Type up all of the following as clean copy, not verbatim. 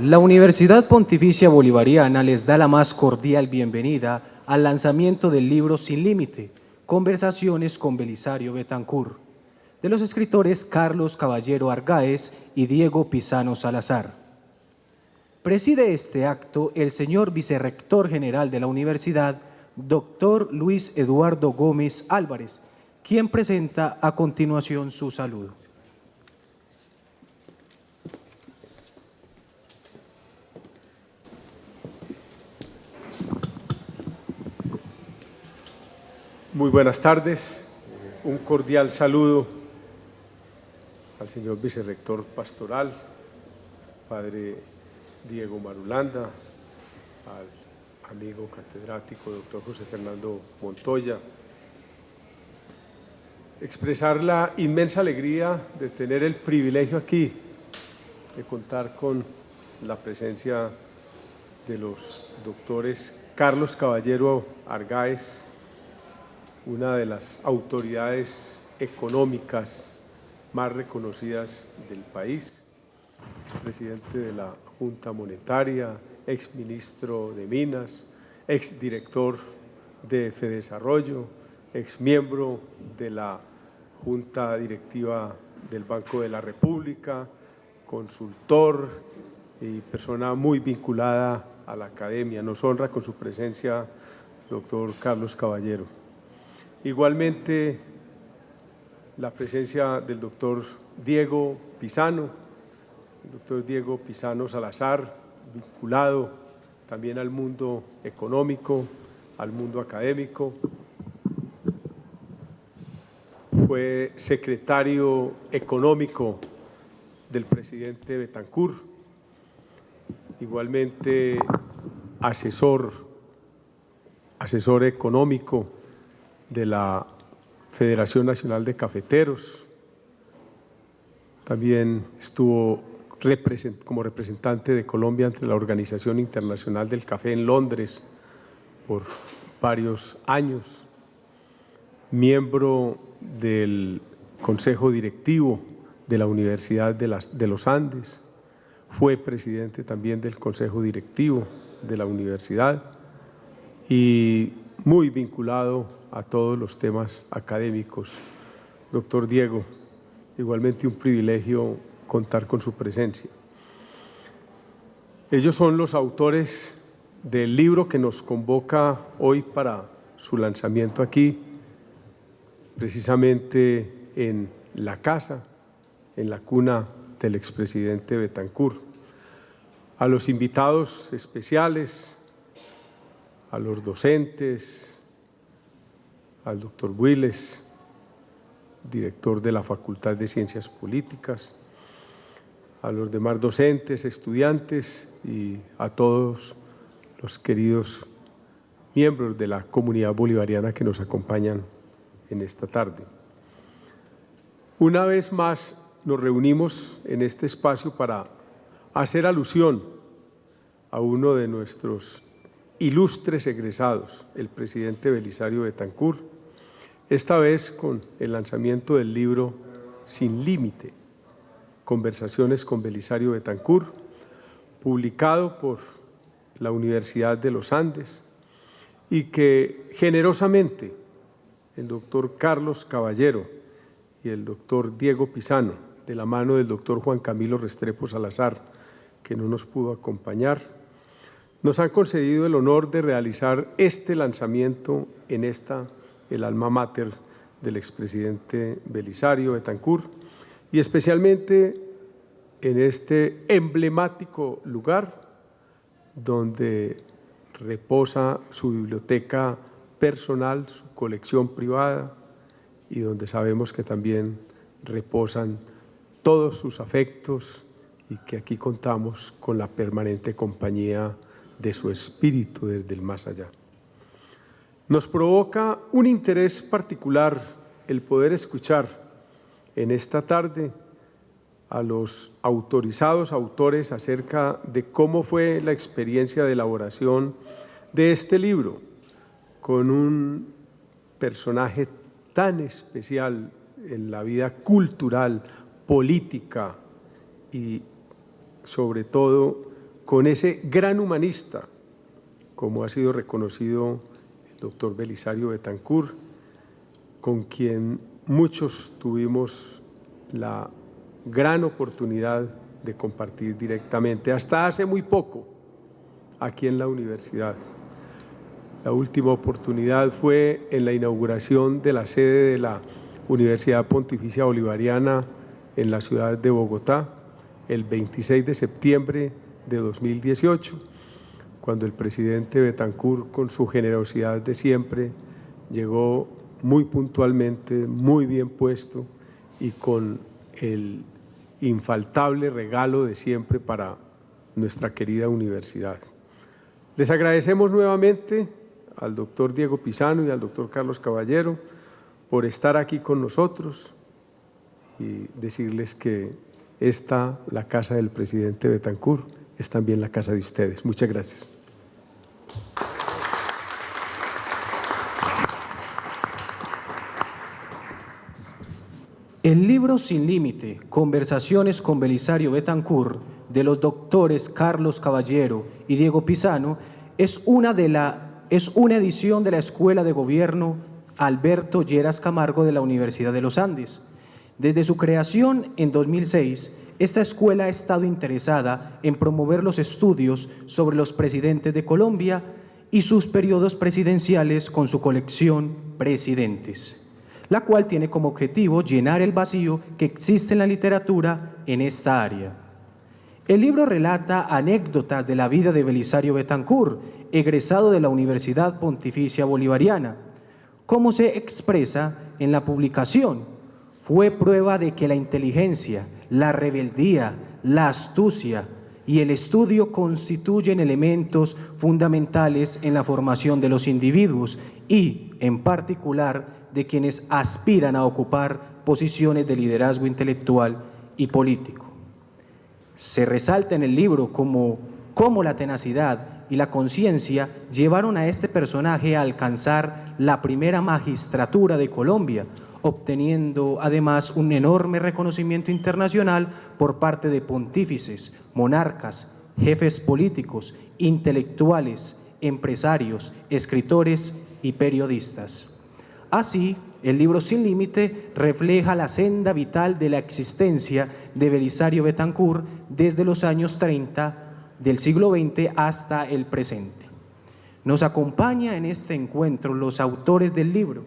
La Universidad Pontificia Bolivariana les da la más cordial bienvenida al lanzamiento del libro Sin Límite, Conversaciones con Belisario Betancur, de los escritores Carlos Caballero Argáez y Diego Pisano Salazar. Preside este acto el señor Vicerrector General de la Universidad, doctor Luis Eduardo Gómez Álvarez, quien presenta a continuación su saludo. Muy buenas tardes, un cordial saludo al señor Vicerrector Pastoral, Padre Diego Marulanda, al amigo catedrático doctor José Fernando Montoya. Expresar la inmensa alegría de tener el privilegio aquí de contar con la presencia de los doctores Carlos Caballero Argáez, una de las autoridades económicas más reconocidas del país, expresidente de la Junta Monetaria, exministro de Minas, exdirector de Fedesarrollo, exmiembro de la Junta Directiva del Banco de la República, consultor y persona muy vinculada a la academia. Nos honra con su presencia, doctor Carlos Caballero. Igualmente, la presencia del doctor Diego Pisano, el doctor Diego Pisano Salazar, vinculado también al mundo económico, al mundo académico. Fue secretario económico del presidente Betancur, igualmente asesor económico de la Federación Nacional de Cafeteros. También estuvo como representante de Colombia ante la Organización Internacional del Café en Londres por varios años. Miembro del Consejo Directivo de la Universidad de los Andes. Fue presidente también del Consejo Directivo de la Universidad y muy vinculado a todos los temas académicos. Doctor Diego, igualmente un privilegio contar con su presencia. Ellos son los autores del libro que nos convoca hoy para su lanzamiento aquí, precisamente en la casa, en la cuna del expresidente Betancur. A los invitados especiales, a los docentes, al doctor Willes, director de la Facultad de Ciencias Políticas, a los demás docentes, estudiantes y a todos los queridos miembros de la comunidad bolivariana que nos acompañan en esta tarde. Una vez más nos reunimos en este espacio para hacer alusión a uno de nuestros ilustres egresados, el presidente Belisario Betancur, esta vez con el lanzamiento del libro Sin Límite, Conversaciones con Belisario Betancur, publicado por la Universidad de los Andes y que generosamente el doctor Carlos Caballero y el doctor Diego Pisano, de la mano del doctor Juan Camilo Restrepo Salazar, que no nos pudo acompañar, nos han concedido el honor de realizar este lanzamiento en el alma mater del expresidente Belisario Betancur y especialmente en este emblemático lugar donde reposa su biblioteca personal, su colección privada y donde sabemos que también reposan todos sus afectos y que aquí contamos con la permanente compañía de su espíritu desde el más allá. Nos provoca un interés particular el poder escuchar en esta tarde a los autorizados autores acerca de cómo fue la experiencia de elaboración de este libro, con un personaje tan especial en la vida cultural, política y sobre todo con ese gran humanista, como ha sido reconocido el doctor Belisario Betancur, con quien muchos tuvimos la gran oportunidad de compartir directamente, hasta hace muy poco, aquí en la universidad. La última oportunidad fue en la inauguración de la sede de la Universidad Pontificia Bolivariana en la ciudad de Bogotá, el 26 de septiembre de 2018, cuando el presidente Betancur, con su generosidad de siempre, llegó muy puntualmente, muy bien puesto y con el infaltable regalo de siempre para nuestra querida universidad. Les agradecemos nuevamente al doctor Diego Pisano y al doctor Carlos Caballero por estar aquí con nosotros y decirles que la casa del presidente Betancur, es también la casa de ustedes. Muchas gracias. El libro Sin Límite, Conversaciones con Belisario Betancur, de los doctores Carlos Caballero y Diego Pisano, es una edición de la Escuela de Gobierno Alberto Lleras Camargo de la Universidad de los Andes. Desde su creación en 2006, esta escuela ha estado interesada en promover los estudios sobre los presidentes de Colombia y sus periodos presidenciales con su colección Presidentes, la cual tiene como objetivo llenar el vacío que existe en la literatura en esta área. El libro relata anécdotas de la vida de Belisario Betancur, egresado de la Universidad Pontificia Bolivariana. Como se expresa en la publicación, fue prueba de que la inteligencia, la rebeldía, la astucia y el estudio constituyen elementos fundamentales en la formación de los individuos y, en particular, de quienes aspiran a ocupar posiciones de liderazgo intelectual y político. Se resalta en el libro cómo la tenacidad y la conciencia llevaron a este personaje a alcanzar la primera magistratura de Colombia, obteniendo además un enorme reconocimiento internacional por parte de pontífices, monarcas, jefes políticos, intelectuales, empresarios, escritores y periodistas. Así, el libro Sin Límite refleja la senda vital de la existencia de Belisario Betancur desde los años 30 del siglo XX hasta el presente. Nos acompaña en este encuentro los autores del libro: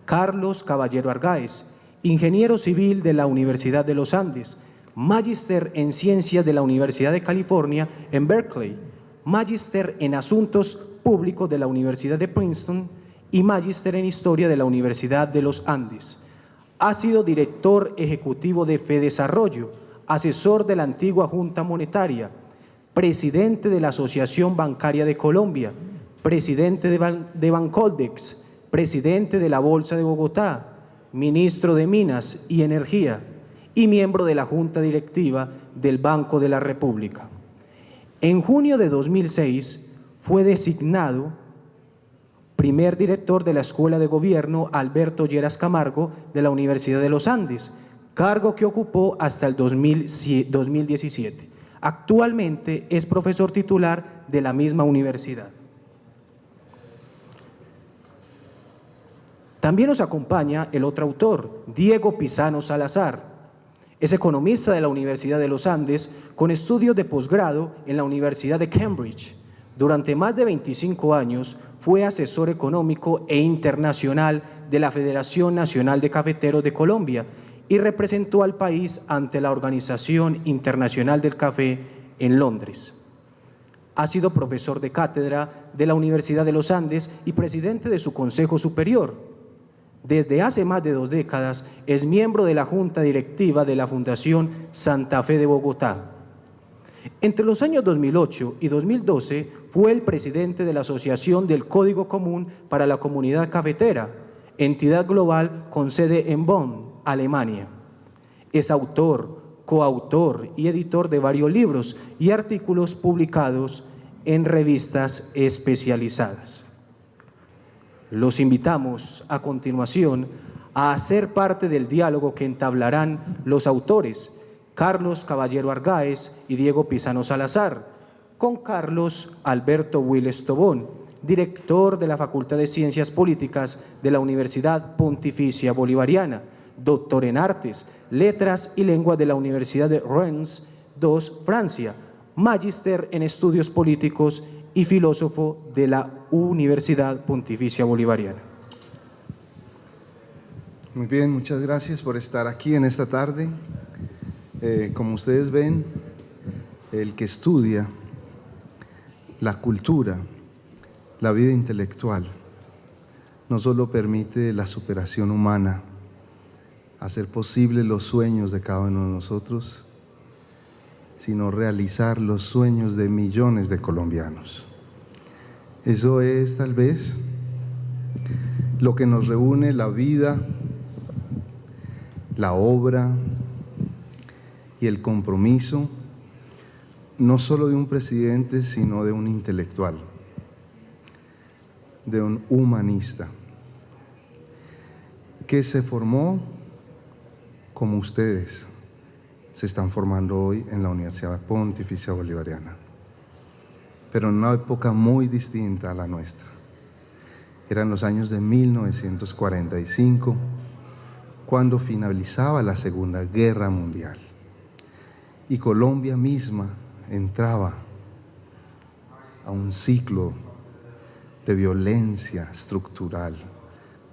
Carlos Caballero Argáez, ingeniero civil de la Universidad de los Andes, magíster en Ciencias de la Universidad de California en Berkeley, magíster en Asuntos Públicos de la Universidad de Princeton y magíster en Historia de la Universidad de los Andes. Ha sido director ejecutivo de FEDesarrollo, asesor de la antigua Junta Monetaria, presidente de la Asociación Bancaria de Colombia, presidente de Bancoldex, presidente de la Bolsa de Bogotá, ministro de Minas y Energía y miembro de la Junta Directiva del Banco de la República. En junio de 2006 fue designado primer director de la Escuela de Gobierno Alberto Lleras Camargo de la Universidad de los Andes, cargo que ocupó hasta el 2017. Actualmente es profesor titular de la misma universidad. También nos acompaña el otro autor, Diego Pisano Salazar. Es economista de la Universidad de los Andes con estudios de posgrado en la Universidad de Cambridge. Durante más de 25 años fue asesor económico e internacional de la Federación Nacional de Cafeteros de Colombia y representó al país ante la Organización Internacional del Café en Londres. Ha sido profesor de cátedra de la Universidad de los Andes y presidente de su Consejo Superior. Desde hace más de 2 décadas es miembro de la Junta Directiva de la Fundación Santa Fe de Bogotá. Entre los años 2008 y 2012 fue el presidente de la Asociación del Código Común para la Comunidad Cafetera, entidad global con sede en Bonn, Alemania. Es autor, coautor y editor de varios libros y artículos publicados en revistas especializadas. Los invitamos a continuación a hacer parte del diálogo que entablarán los autores Carlos Caballero Argáez y Diego Pisano Salazar, con Carlos Alberto Willes Tobón, director de la Facultad de Ciencias Políticas de la Universidad Pontificia Bolivariana, doctor en Artes, Letras y Lenguas de la Universidad de Reims II, Francia, magíster en Estudios Políticos y filósofo de la Universidad Pontificia Bolivariana. Muy bien, muchas gracias por estar aquí en esta tarde. Como ustedes ven, el que estudia la cultura, la vida intelectual, no solo permite la superación humana, hacer posible los sueños de cada uno de nosotros, sino realizar los sueños de millones de colombianos. Eso es tal vez lo que nos reúne la vida, la obra y el compromiso, no solo de un presidente, sino de un intelectual, de un humanista, que se formó como ustedes se están formando hoy en la Universidad Pontificia Bolivariana, pero en una época muy distinta a la nuestra. Eran los años de 1945, cuando finalizaba la Segunda Guerra Mundial y Colombia misma entraba a un ciclo de violencia estructural,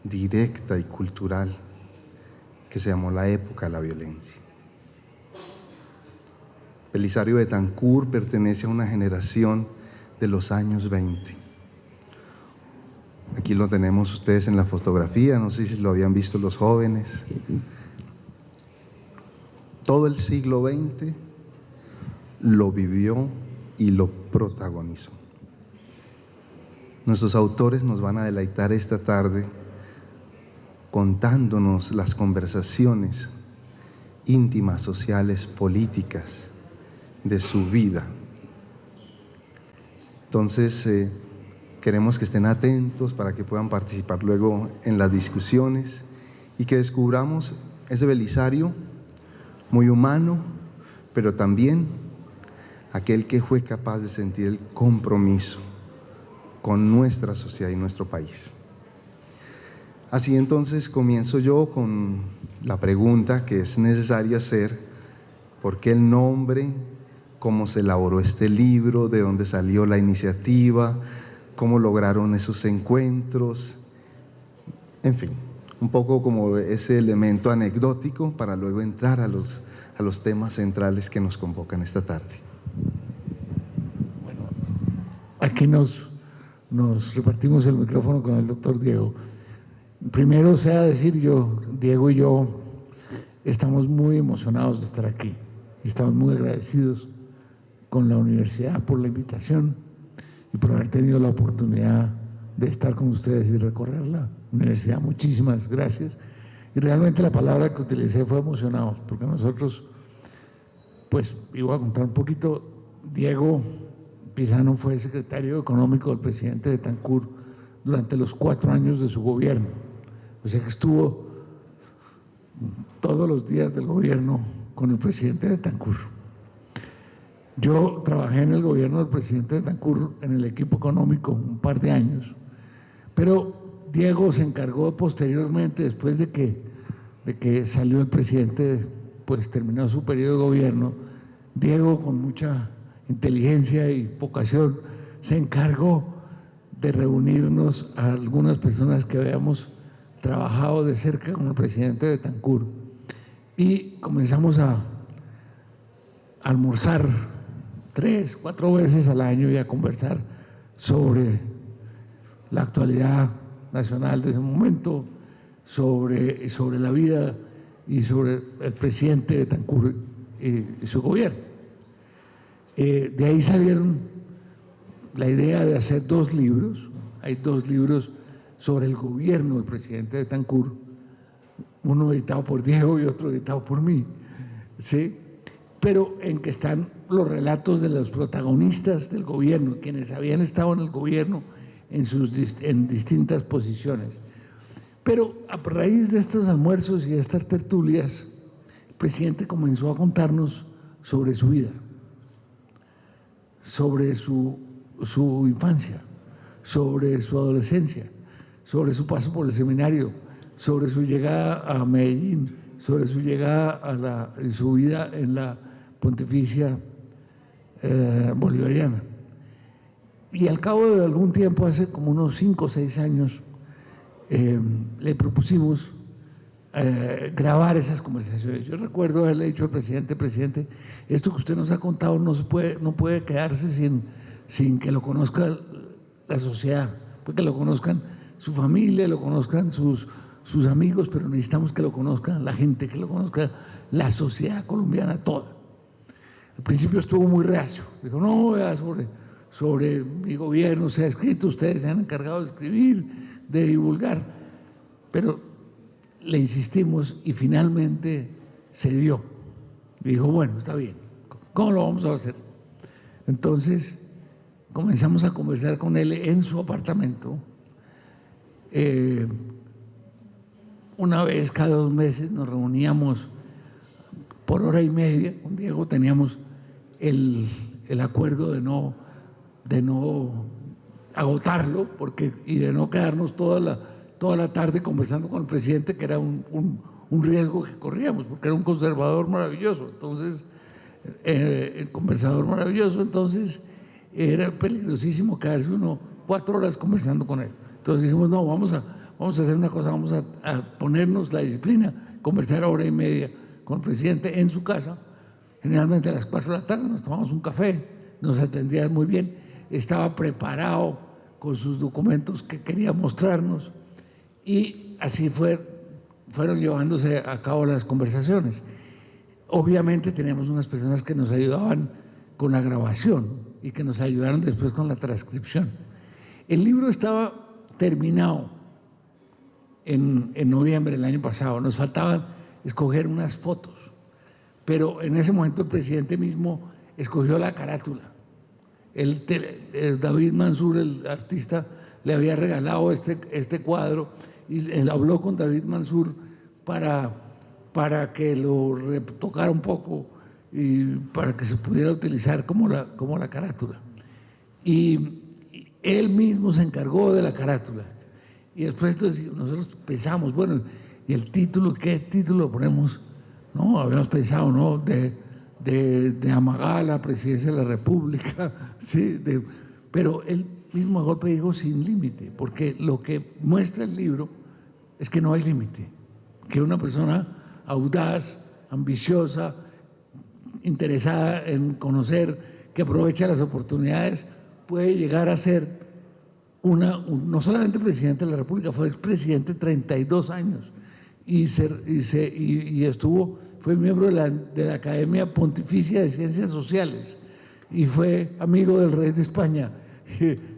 directa y cultural, que se llamó la época de la violencia. Belisario Betancur pertenece a una generación de los años 20. Aquí lo tenemos ustedes en la fotografía, no sé si lo habían visto los jóvenes. Todo el siglo XX lo vivió y lo protagonizó. Nuestros autores nos van a deleitar esta tarde contándonos las conversaciones íntimas, sociales, políticas de su vida. Entonces, queremos que estén atentos para que puedan participar luego en las discusiones y que descubramos ese Belisario muy humano, pero también aquel que fue capaz de sentir el compromiso con nuestra sociedad y nuestro país. Así entonces comienzo yo con la pregunta que es necesaria hacer: ¿por qué el nombre? ¿Cómo se elaboró este libro? ¿De dónde salió la iniciativa? ¿Cómo lograron esos encuentros? En fin, un poco como ese elemento anecdótico para luego entrar a los temas centrales que nos convocan esta tarde. Bueno, aquí nos repartimos el micrófono con el doctor Diego. Primero, sea decir, Diego y yo estamos muy emocionados de estar aquí. Estamos muy agradecidos con la universidad por la invitación y por haber tenido la oportunidad de estar con ustedes y recorrer la universidad. Muchísimas gracias. Y realmente la palabra que utilicé fue emocionados, porque nosotros, pues, iba a contar un poquito. Diego Pizano fue secretario económico del presidente Betancur durante los 4 años de su gobierno. O sea que estuvo todos los días del gobierno con el presidente Betancur. Yo trabajé en el gobierno del presidente Betancur en el equipo económico un par de años, pero Diego se encargó posteriormente, después de que salió el presidente, pues terminó su periodo de gobierno. Diego, con mucha inteligencia y vocación, se encargó de reunirnos a algunas personas que habíamos trabajado de cerca con el presidente Betancur y comenzamos a almorzar 3, 4 veces al año y a conversar sobre la actualidad nacional de ese momento, sobre la vida y sobre el presidente Betancur y su gobierno. De ahí salieron la idea de hacer 2 libros. Hay 2 libros sobre el gobierno del presidente Betancur, uno editado por Diego y otro editado por mí, ¿sí? Pero en que están los relatos de los protagonistas del gobierno, quienes habían estado en el gobierno en distintas posiciones. Pero a raíz de estos almuerzos y de estas tertulias, el presidente comenzó a contarnos sobre su vida, sobre su infancia, sobre su adolescencia, sobre su paso por el seminario, sobre su llegada a Medellín, sobre su llegada y su vida en la Pontificia Bolivariana. Y al cabo de algún tiempo, hace como unos 5 o 6 años, le propusimos grabar esas conversaciones. Yo recuerdo haberle dicho al presidente, esto que usted nos ha contado no puede quedarse sin que lo conozca la sociedad, pues que lo conozcan su familia, lo conozcan sus amigos, pero necesitamos que lo conozcan la gente, que lo conozca la sociedad colombiana toda. Al principio estuvo muy reacio, dijo, no, sobre mi gobierno se ha escrito, ustedes se han encargado de escribir, de divulgar, pero le insistimos y finalmente se dio. Dijo, bueno, está bien, ¿cómo lo vamos a hacer? Entonces comenzamos a conversar con él en su apartamento. Una vez cada 2 meses nos reuníamos por hora y media. Con Diego teníamos el acuerdo de no agotarlo y de no quedarnos toda la tarde conversando con el presidente, que era un riesgo que corríamos, porque era un conservador maravilloso. Entonces, el conversador maravilloso, entonces era peligrosísimo quedarse uno 4 horas conversando con él. Entonces dijimos, no, vamos a hacer una cosa, vamos a ponernos la disciplina, conversar hora y media con el presidente en su casa. Generalmente a las 4 de la tarde nos tomamos un café, nos atendía muy bien, estaba preparado con sus documentos que quería mostrarnos, y así fueron llevándose a cabo las conversaciones. Obviamente teníamos unas personas que nos ayudaban con la grabación y que nos ayudaron después con la transcripción. El libro estaba terminado en noviembre del año pasado, nos faltaba escoger unas fotos, pero en ese momento el presidente mismo escogió la carátula. David Mansur, el artista, le había regalado este cuadro, y él habló con David Mansur para que lo retocara un poco y para que se pudiera utilizar como la carátula. Y él mismo se encargó de la carátula. Y después entonces, nosotros pensamos, bueno, ¿y el título? ¿Qué título ponemos? No, habíamos pensado, ¿no? De amagada a la presidencia de la República, ¿sí? Pero él mismo a golpe dijo sin límite, porque lo que muestra el libro es que no hay límite, que una persona audaz, ambiciosa, interesada en conocer, que aprovecha las oportunidades, puede llegar a ser no solamente presidente de la República, fue expresidente 32 años y fue miembro de la Academia Pontificia de Ciencias Sociales y fue amigo del rey de España,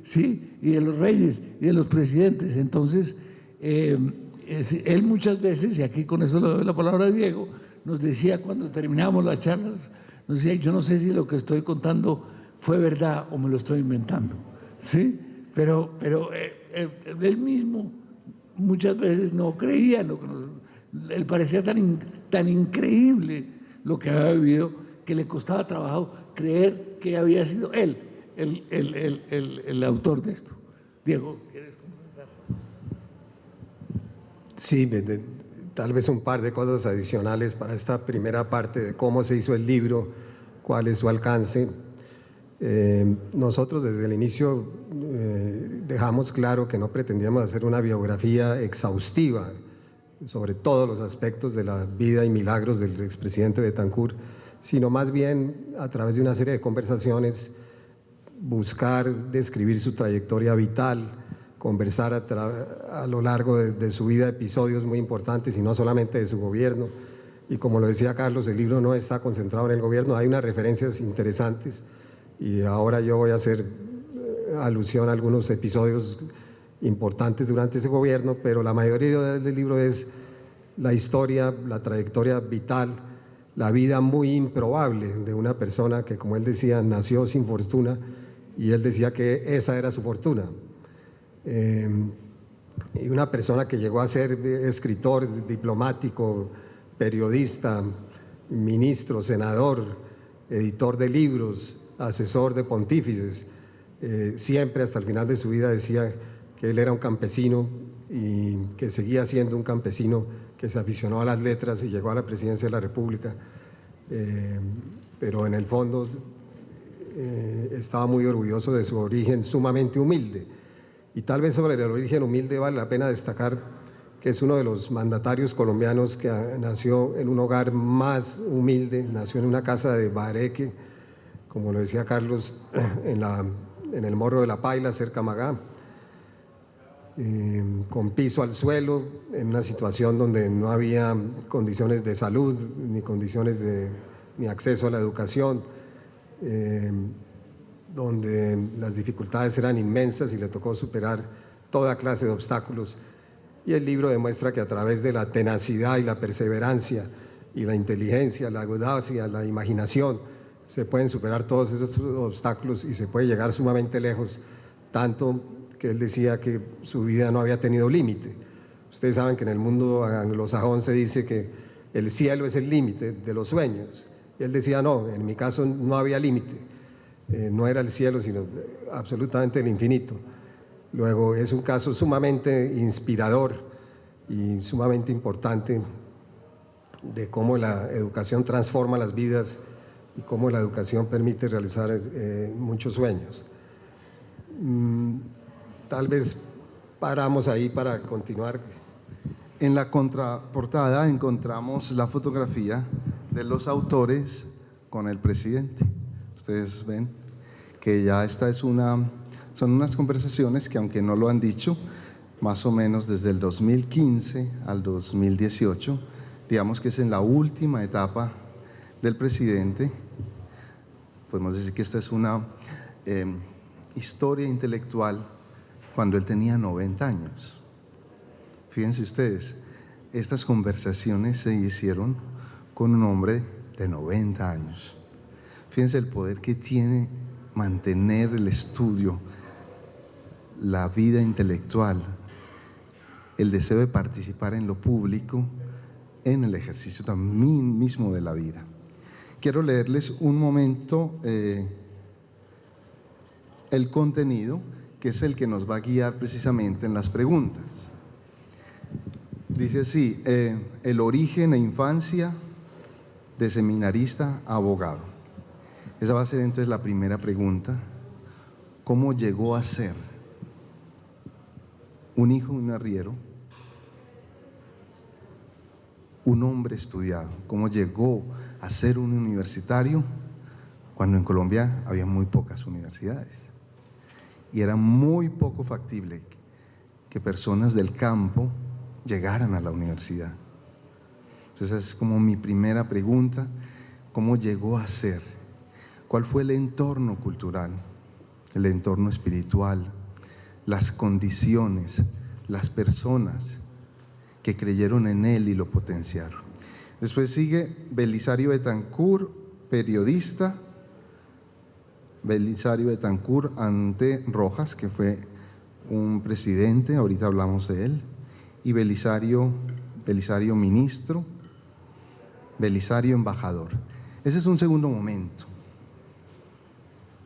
sí, y de los reyes y de los presidentes. Entonces, él muchas veces, y aquí con eso le doy la palabra a Diego, nos decía cuando terminábamos las charlas, nos decía, yo no sé si lo que estoy contando fue verdad o me lo estoy inventando, ¿sí? Pero él mismo muchas veces no creía en lo que él parecía tan increíble lo que había vivido, que le costaba trabajo creer que había sido él el autor de esto. Diego, ¿quieres comentar? Sí, tal vez un par de cosas adicionales para esta primera parte de cómo se hizo el libro, cuál es su alcance. Nosotros desde el inicio dejamos claro que no pretendíamos hacer una biografía exhaustiva sobre todos los aspectos de la vida y milagros del expresidente Betancur, sino más bien a través de una serie de conversaciones buscar describir su trayectoria vital, conversar a lo largo de su vida episodios muy importantes y no solamente de su gobierno. Y como lo decía Carlos, el libro no está concentrado en el gobierno, hay unas referencias interesantes y ahora yo voy a hacer alusión a algunos episodios importantes durante ese gobierno, pero la mayoría del libro es la historia, la trayectoria vital, la vida muy improbable de una persona que, como él decía, nació sin fortuna y él decía que esa era su fortuna. Y una persona que llegó a ser escritor, diplomático, periodista, ministro, senador, editor de libros, asesor de pontífices. Siempre hasta el final de su vida decía que él era un campesino y que seguía siendo un campesino que se aficionó a las letras y llegó a la presidencia de la República, pero en el fondo estaba muy orgulloso de su origen sumamente humilde. Y tal vez sobre el origen humilde vale la pena destacar que es uno de los mandatarios colombianos que nació en un hogar más humilde, nació en una casa de Bareque, como lo decía Carlos, en el Morro de la Paila, cerca a Magá, con piso al suelo, en una situación donde no había condiciones de salud, ni condiciones ni acceso a la educación, donde las dificultades eran inmensas y le tocó superar toda clase de obstáculos. Y el libro demuestra que a través de la tenacidad y la perseverancia y la inteligencia, la audacia, la imaginación, se pueden superar todos esos obstáculos y se puede llegar sumamente lejos, tanto que él decía que su vida no había tenido límite. Ustedes saben que en el mundo anglosajón se dice que el cielo es el límite de los sueños. Y él decía, no, en mi caso no había límite, no era el cielo, sino absolutamente el infinito. Luego es un caso sumamente inspirador y sumamente importante de cómo la educación transforma las vidas y cómo la educación permite realizar muchos sueños. Tal vez paramos ahí para continuar. En la contraportada encontramos la fotografía de los autores con el presidente. Ustedes ven que ya esta es son unas conversaciones que, aunque no lo han dicho, más o menos desde el 2015 al 2018, digamos que es en la última etapa del presidente. Podemos decir que esta es una historia intelectual cuando él tenía 90 años. Fíjense ustedes, estas conversaciones se hicieron con un hombre de 90 años. Fíjense el poder que tiene mantener el estudio, la vida intelectual, el deseo de participar en lo público, en el ejercicio también mismo de la vida. Quiero leerles un momento el contenido, que es el que nos va a guiar precisamente en las preguntas. Dice así, el origen e infancia de seminarista a abogado. Esa va a ser entonces la primera pregunta. ¿Cómo llegó a ser un hijo de un arriero, un hombre estudiado? ¿Cómo llegó a ser un universitario cuando en Colombia había muy pocas universidades? Y era muy poco factible que personas del campo llegaran a la universidad. Entonces es como mi primera pregunta: ¿cómo llegó a ser? ¿Cuál fue el entorno cultural, el entorno espiritual, las condiciones, las personas que creyeron en él y lo potenciaron? Después sigue Belisario Betancur, periodista. Belisario Betancur ante Rojas, que fue un presidente, ahorita hablamos de él, y Belisario ministro, Belisario embajador. Ese es un segundo momento.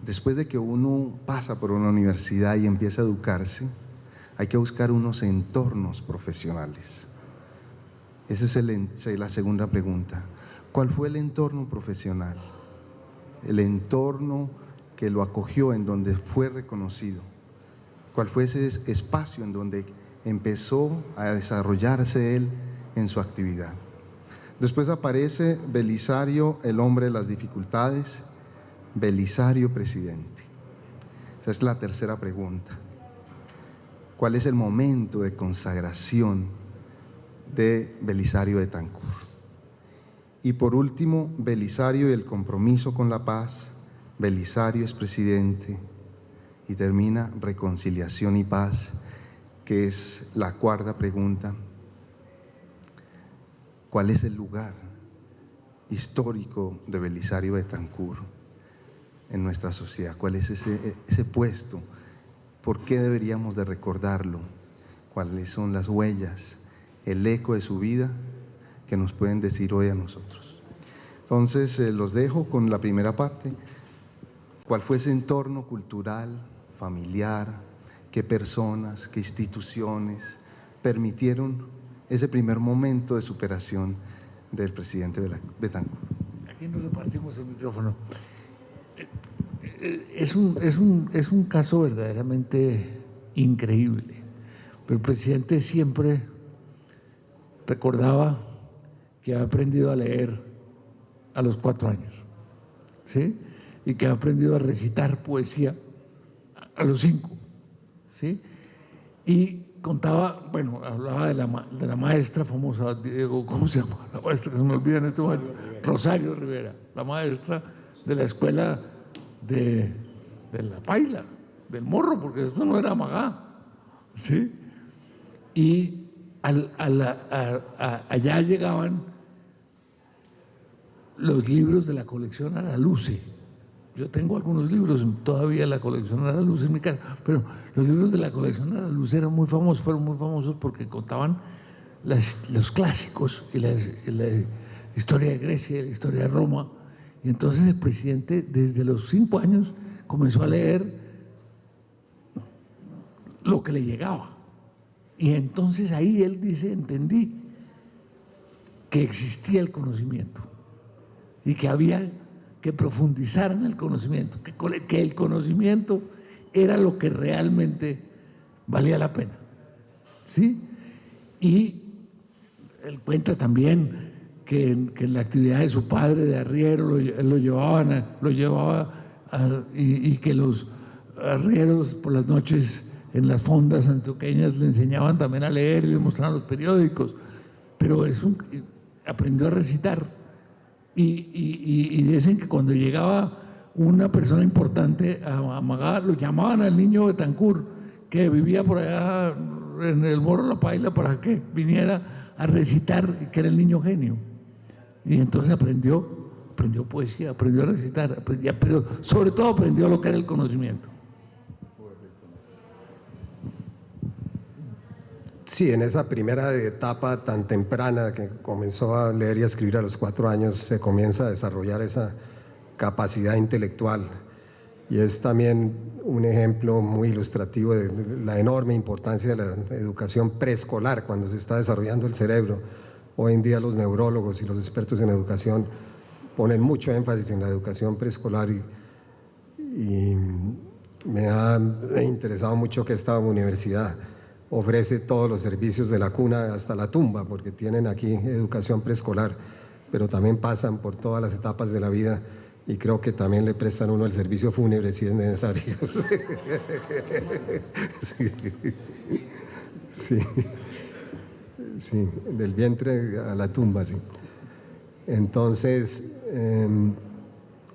Después de que uno pasa por una universidad y empieza a educarse, hay que buscar unos entornos profesionales. Esa es la segunda pregunta. ¿Cuál fue el entorno profesional? El entorno que lo acogió, en donde fue reconocido. ¿Cuál fue ese espacio en donde empezó a desarrollarse él en su actividad? Después aparece Belisario, el hombre de las dificultades, Belisario presidente. Esa es la tercera pregunta. ¿Cuál es el momento de consagración de Belisario Betancur? Y por último, Belisario y el compromiso con la paz. Belisario es presidente, y termina reconciliación y paz, que es la cuarta pregunta. ¿Cuál es el lugar histórico de Belisario Betancur en nuestra sociedad? ¿Cuál es ese puesto? ¿Por qué deberíamos de recordarlo? ¿Cuáles son las huellas, el eco de su vida que nos pueden decir hoy a nosotros? Entonces los dejo con la primera parte. cuál fue ese entorno cultural, familiar, qué personas, qué instituciones permitieron ese primer momento de superación del presidente Betancur. Aquí nos repartimos el micrófono. Es un caso verdaderamente increíble, pero el presidente siempre recordaba que había aprendido a leer a los 4 años, ¿sí? Y que había aprendido a recitar poesía a los 5, ¿sí? Y contaba, bueno, hablaba de la maestra famosa, Diego, ¿cómo se llama? La maestra que se me olvida en este momento, Rosario Rivera, la maestra de la escuela de La Paila, del Morro, porque eso no era Amagá, ¿sí? Y allá llegaban los libros de la colección Araluce. Yo tengo algunos libros todavía de la colección Araluce en mi casa, pero los libros de la colección Araluce eran muy famosos, fueron muy famosos porque contaban los clásicos y la historia de Grecia y la historia de Roma. Y entonces el presidente desde los 5 años comenzó a leer lo que le llegaba. Y entonces ahí él dice, entendí que existía el conocimiento y que había que profundizar en el conocimiento, que el conocimiento era lo que realmente valía la pena, ¿sí? Y él cuenta también que en la actividad de su padre de arriero lo llevaba y que los arrieros por las noches en las fondas antioqueñas le enseñaban también a leer y le mostraban los periódicos, pero aprendió a recitar y dicen que cuando llegaba una persona importante a Amagá, lo llamaban al niño Betancur, que vivía por allá en el Morro La Paila, para que viniera a recitar, que era el niño genio. Y entonces aprendió poesía, aprendió a recitar, pero sobre todo aprendió lo que era el conocimiento. Sí, en esa primera etapa tan temprana que comenzó a leer y a escribir a los 4 años, se comienza a desarrollar esa capacidad intelectual. Y es también un ejemplo muy ilustrativo de la enorme importancia de la educación preescolar cuando se está desarrollando el cerebro. Hoy en día los neurólogos y los expertos en educación ponen mucho énfasis en la educación preescolar y me ha interesado mucho que esta universidad ofrece todos los servicios de la cuna hasta la tumba, porque tienen aquí educación preescolar, pero también pasan por todas las etapas de la vida y creo que también le prestan uno el servicio fúnebre si es necesario. Sí. Sí, del vientre a la tumba, sí. Entonces,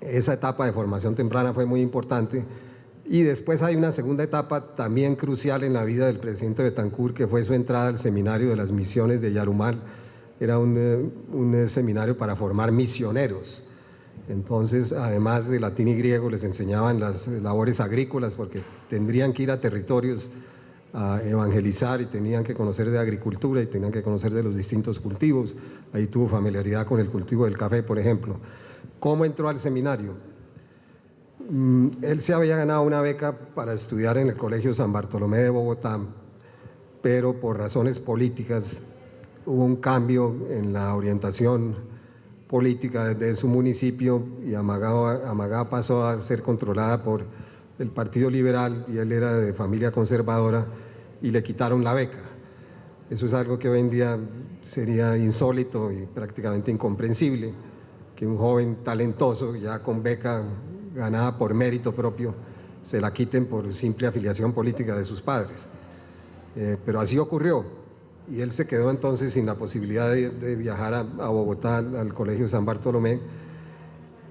esa etapa de formación temprana fue muy importante. Y después hay una segunda etapa también crucial en la vida del presidente Betancur, que fue su entrada al seminario de las misiones de Yarumal. Era un seminario para formar misioneros. Entonces, además de latín y griego, les enseñaban las labores agrícolas, porque tendrían que ir a territorios a evangelizar y tenían que conocer de agricultura y tenían que conocer de los distintos cultivos. Ahí tuvo familiaridad con el cultivo del café, por ejemplo. ¿Cómo entró al seminario? Él se había ganado una beca para estudiar en el Colegio San Bartolomé de Bogotá, pero por razones políticas hubo un cambio en la orientación política de su municipio y Amagá pasó a ser controlada por el Partido Liberal y él era de familia conservadora y le quitaron la beca. Eso es algo que hoy en día sería insólito y prácticamente incomprensible, que un joven talentoso ya con beca ganada por mérito propio se la quiten por simple afiliación política de sus padres. Pero así ocurrió y él se quedó entonces sin la posibilidad de viajar a Bogotá al Colegio San Bartolomé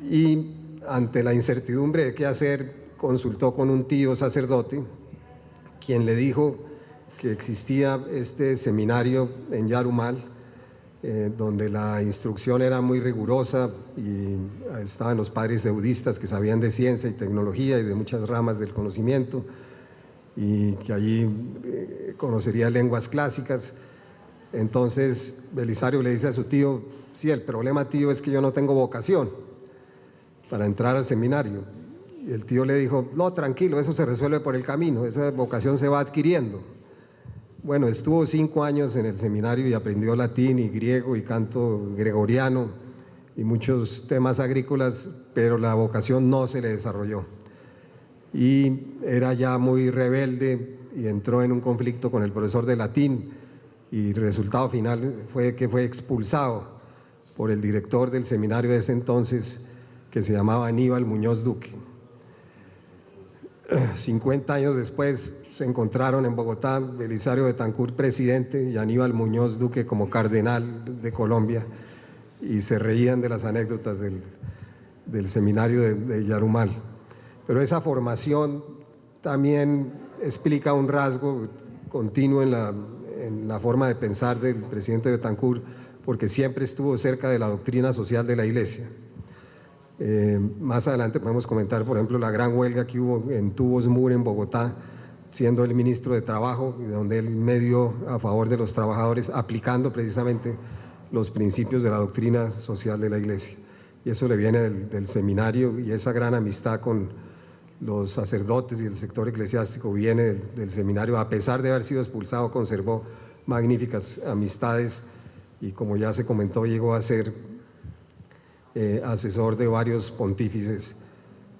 y ante la incertidumbre de qué hacer consultó con un tío sacerdote quien le dijo que existía este seminario en Yarumal donde la instrucción era muy rigurosa y estaban los padres eudistas que sabían de ciencia y tecnología y de muchas ramas del conocimiento y que allí conocería lenguas clásicas. Entonces Belisario le dice a su tío, sí, el problema, tío, es que yo no tengo vocación para entrar al seminario. Y el tío le dijo, no, tranquilo, eso se resuelve por el camino, esa vocación se va adquiriendo. Bueno, estuvo 5 años en el seminario y aprendió latín y griego y canto gregoriano y muchos temas agrícolas, pero la vocación no se le desarrolló. Y era ya muy rebelde y entró en un conflicto con el profesor de latín y el resultado final fue que fue expulsado por el director del seminario de ese entonces, que se llamaba Aníbal Muñoz Duque. 50 años después se encontraron en Bogotá Belisario Betancur presidente y Aníbal Muñoz Duque como cardenal de Colombia, y se reían de las anécdotas del seminario de Yarumal. Pero esa formación también explica un rasgo continuo en la forma de pensar del presidente Betancur, porque siempre estuvo cerca de la doctrina social de la Iglesia. Más adelante podemos comentar, por ejemplo, la gran huelga que hubo en Tubos Mur en Bogotá, siendo el ministro de Trabajo, donde él medió a favor de los trabajadores, aplicando precisamente los principios de la doctrina social de la Iglesia. Y eso le viene del seminario, y esa gran amistad con los sacerdotes y el sector eclesiástico viene del seminario. A pesar de haber sido expulsado, conservó magníficas amistades y, como ya se comentó, llegó a ser asesor de varios pontífices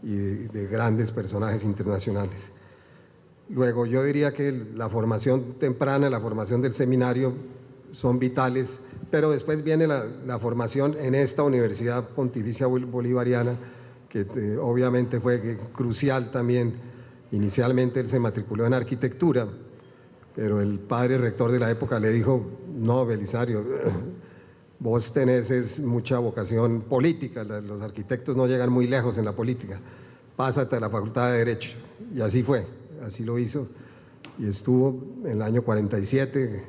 y de grandes personajes internacionales. Luego, yo diría que la formación temprana, la formación del seminario son vitales, pero después viene la formación en esta Universidad Pontificia Bolivariana, que obviamente fue crucial también. Inicialmente él se matriculó en arquitectura, pero el padre rector de la época le dijo, no, Belisario, vos tenés mucha vocación política, los arquitectos no llegan muy lejos en la política, pásate a la Facultad de Derecho. Y así fue, así lo hizo, y estuvo en el año 47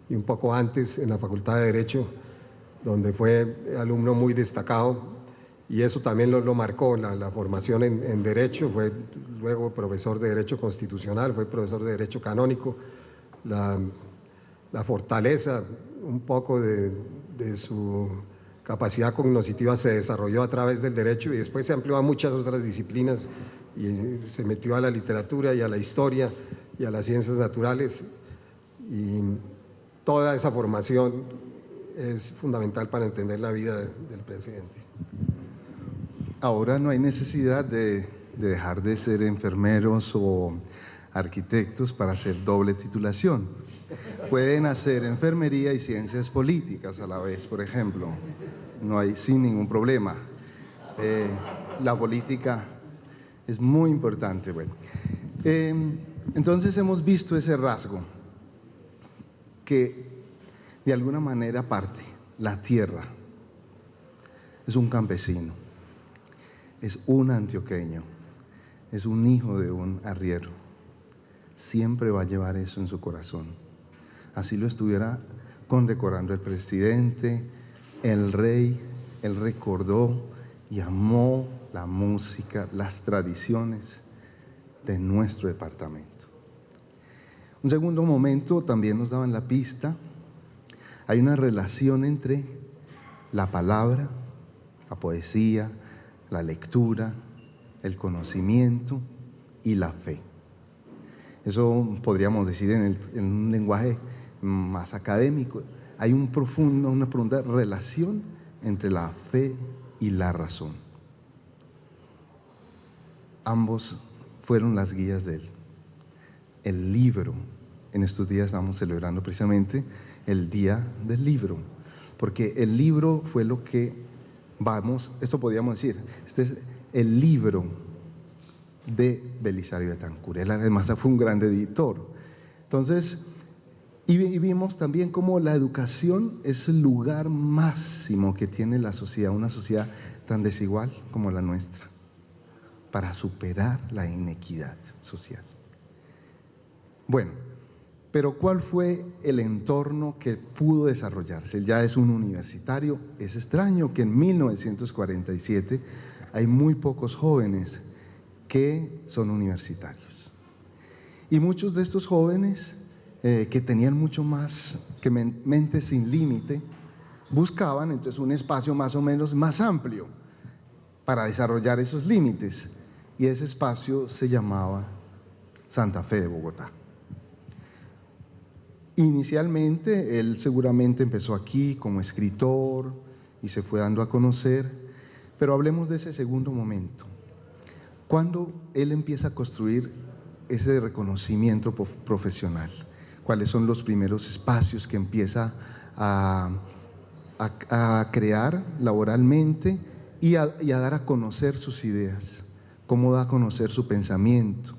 y un poco antes en la Facultad de Derecho, donde fue alumno muy destacado, y eso también lo marcó, la formación en Derecho. Fue luego profesor de Derecho Constitucional, fue profesor de Derecho Canónico. La fortaleza un poco de su capacidad cognitiva se desarrolló a través del derecho, y después se amplió a muchas otras disciplinas y se metió a la literatura y a la historia y a las ciencias naturales, y toda esa formación es fundamental para entender la vida del presidente. Ahora no hay necesidad de dejar de ser enfermeros o arquitectos para hacer doble titulación. Pueden hacer enfermería y ciencias políticas a la vez, por ejemplo. No hay sin ningún problema. La política es muy importante. Bueno, entonces hemos visto ese rasgo que de alguna manera parte. La tierra es un campesino, es un antioqueño, es un hijo de un arriero. Siempre va a llevar eso en su corazón. Así lo estuviera condecorando el presidente, el rey. Él recordó y amó la música, las tradiciones de nuestro departamento. Un segundo momento también nos daban la pista. Hay una relación entre la palabra, la poesía, la lectura, el conocimiento y la fe. Eso podríamos decir en un lenguaje más académico. Hay una profunda relación entre la fe y la razón. Ambos fueron las guías de él. El libro, en estos días estamos celebrando precisamente el Día del Libro, porque el libro fue lo que esto podríamos decir, este es el libro de Belisario Betancur. Él además fue un gran editor. Entonces, y vimos también cómo la educación es el lugar máximo que tiene la sociedad, una sociedad tan desigual como la nuestra, para superar la inequidad social. Bueno, pero ¿cuál fue el entorno que pudo desarrollarse? Él ya es un universitario. Es extraño que en 1947 hay muy pocos jóvenes que son universitarios. Y muchos de estos jóvenes que tenían mucho más que mente sin límite, buscaban entonces un espacio más o menos más amplio para desarrollar esos límites. y ese espacio se llamaba Santa Fe de Bogotá. Inicialmente, él seguramente empezó aquí como escritor y se fue dando a conocer, pero hablemos de ese segundo momento, cuando él empieza a construir ese reconocimiento profesional. ¿Cuáles son los primeros espacios que empieza a crear laboralmente y a dar a conocer sus ideas? ¿Cómo da a conocer su pensamiento?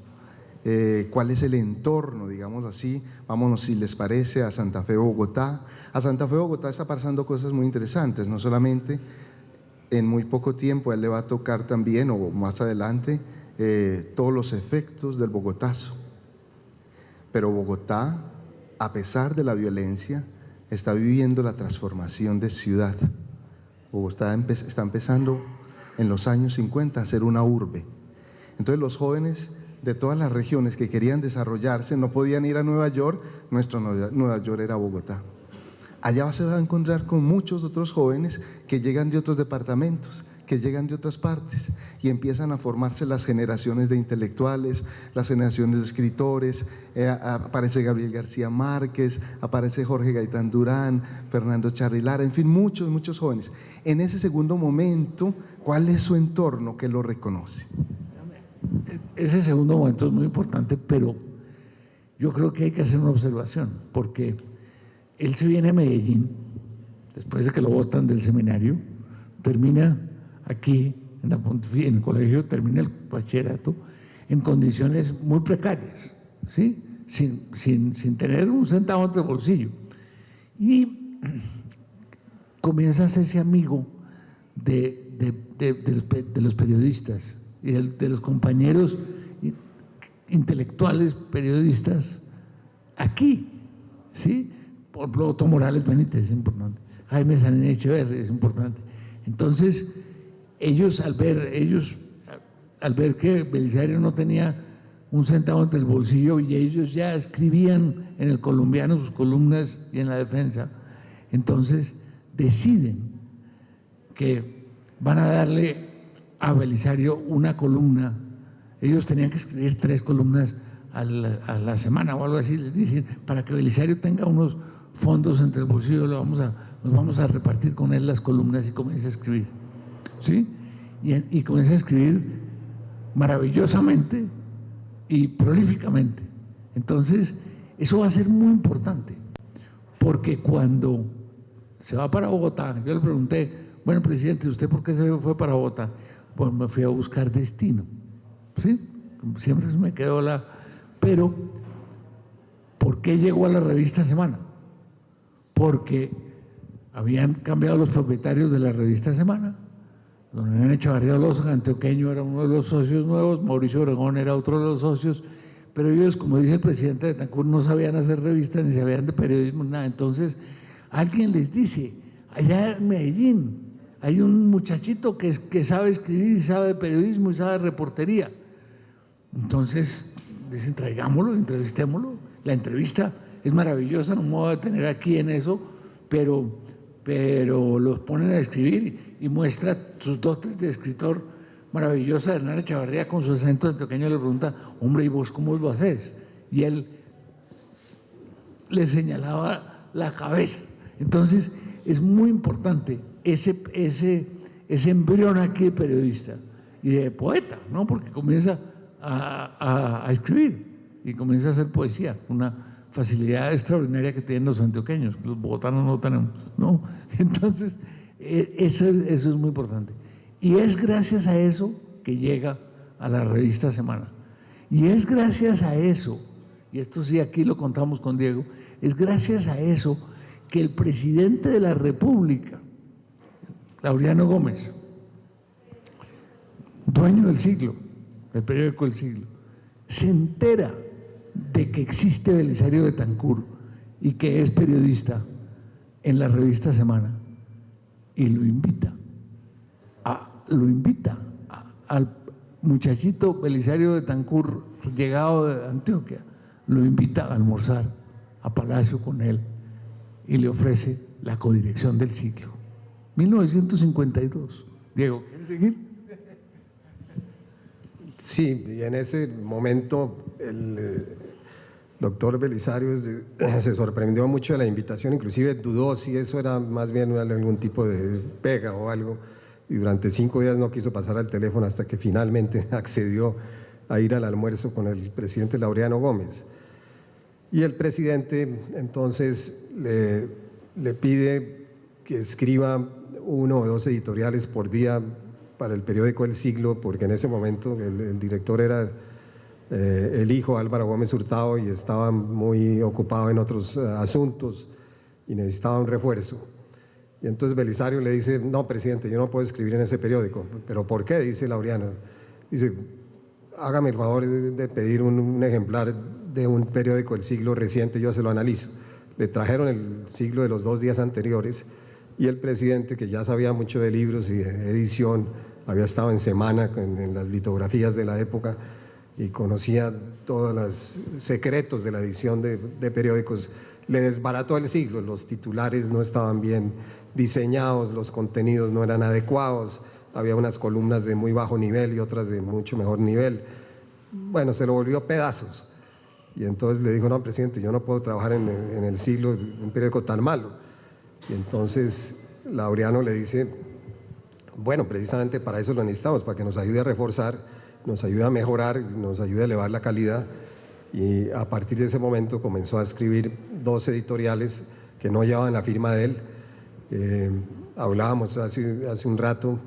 ¿Cuál es el entorno, digamos así? Vámonos, si les parece, a Santa Fe, Bogotá. A Santa Fe, Bogotá está pasando cosas muy interesantes, no solamente en muy poco tiempo a él le va a tocar también, o más adelante, todos los efectos del Bogotazo. Pero Bogotá, a pesar de la violencia, está viviendo la transformación de ciudad. Bogotá está empezando en los años 50 a ser una urbe. Entonces los jóvenes de todas las regiones que querían desarrollarse no podían ir a Nueva York, nuestro Nueva York era Bogotá. Allá se va a encontrar con muchos otros jóvenes que llegan de otros departamentos, que llegan de otras partes, y empiezan a formarse las generaciones de intelectuales, las generaciones de escritores. Aparece Gabriel García Márquez, aparece Jorge Gaitán Durán, Fernando Charri-Lara, en fin, muchos jóvenes. En ese segundo momento, ¿cuál es su entorno que lo reconoce? Ese segundo momento es muy importante, pero yo creo que hay que hacer una observación, porque él se viene a Medellín, después de que lo botan del seminario, termina aquí en el colegio, termina el bachillerato en condiciones muy precarias, ¿sí? sin tener un centavo entre el bolsillo, y comienza a hacerse amigo de los periodistas y de los compañeros intelectuales periodistas aquí, ¿sí? Por ejemplo, Otto Morales Benítez es importante, Jaime Sanín Echeverri es importante. Entonces, ellos al ver que Belisario no tenía un centavo entre el bolsillo y ellos ya escribían en El Colombiano sus columnas y en La Defensa, entonces deciden que van a darle a Belisario una columna. Ellos tenían que escribir 3 columnas a la semana o algo así, les dicen, para que Belisario tenga unos fondos entre el bolsillo, nos vamos a repartir con él las columnas, y comienza a escribir, ¿sí? Y comienza a escribir maravillosamente y prolíficamente. Entonces, eso va a ser muy importante, porque cuando se va para Bogotá, yo le pregunté, bueno, presidente, ¿usted por qué se fue para Bogotá? Pues me fui a buscar destino, ¿sí? Siempre me quedó Pero, ¿por qué llegó a la revista Semana? Porque habían cambiado los propietarios de la revista Semana. Don Hernán Echavarría Olosa, antioqueño, era uno de los socios nuevos, Mauricio Obregón era otro de los socios, pero ellos, como dice el presidente Betancur, no sabían hacer revistas ni sabían de periodismo, nada. Entonces, alguien les dice, allá en Medellín hay un muchachito que sabe escribir y sabe de periodismo y sabe de reportería. Entonces, dicen, traigámoslo, entrevistémoslo. La entrevista es maravillosa, no me voy a detener aquí en eso, pero los ponen a escribir y muestra sus dotes de escritor maravillosa. Hernán Echavarría, con su acento antioqueño, le pregunta, hombre, ¿y vos cómo lo haces? Y él le señalaba la cabeza. Entonces, es muy importante ese embrión aquí de periodista y de poeta, ¿no? Porque comienza a escribir y comienza a hacer poesía, una facilidad extraordinaria que tienen los antioqueños, que los bogotanos no tenemos, ¿no? Entonces, eso es muy importante. Y es gracias a eso que llega a la revista Semana. Y es gracias a eso, y esto sí aquí lo contamos con Diego, es gracias a eso que el presidente de la República, Laureano Gómez, dueño del Siglo, del periódico El Siglo, se entera de que existe Belisario Betancur y que es periodista en la revista Semana, y lo invita al muchachito Belisario Betancur, llegado de Antioquia, lo invita a almorzar a Palacio con él y le ofrece la codirección del Siglo. 1952. Diego, ¿quieres seguir? Sí, y en ese momento el doctor Belisario se sorprendió mucho de la invitación, inclusive dudó si eso era más bien algún tipo de pega o algo, y durante 5 días no quiso pasar al teléfono hasta que finalmente accedió a ir al almuerzo con el presidente Laureano Gómez. Y el presidente entonces le pide que escriba 1 o 2 editoriales por día para el periódico El Siglo, porque en ese momento el director era el hijo Álvaro Gómez Hurtado y estaba muy ocupado en otros asuntos y necesitaba un refuerzo. Y entonces Belisario le dice: no, presidente, yo no puedo escribir en ese periódico. ¿Pero por qué?, dice Laureano. Dice: hágame el favor de pedir un ejemplar de un periódico El Siglo reciente, yo se lo analizo. Le trajeron El Siglo de los 2 días anteriores y el presidente, que ya sabía mucho de libros y de edición, había estado en Semana en las litografías de la época y conocía todos los secretos de la edición de periódicos, le desbarató El Siglo. Los titulares no estaban bien diseñados, los contenidos no eran adecuados, había unas columnas de muy bajo nivel y otras de mucho mejor nivel. Bueno, se lo volvió pedazos. Y entonces le dijo: no, presidente, yo no puedo trabajar en El Siglo, un periódico tan malo. Y entonces Laureano le dice: bueno, precisamente para eso lo necesitamos, para que nos ayude a reforzar, nos ayude a mejorar, nos ayude a elevar la calidad. Y a partir de ese momento comenzó a escribir 2 editoriales que no llevaban la firma de él. Hablábamos hace un rato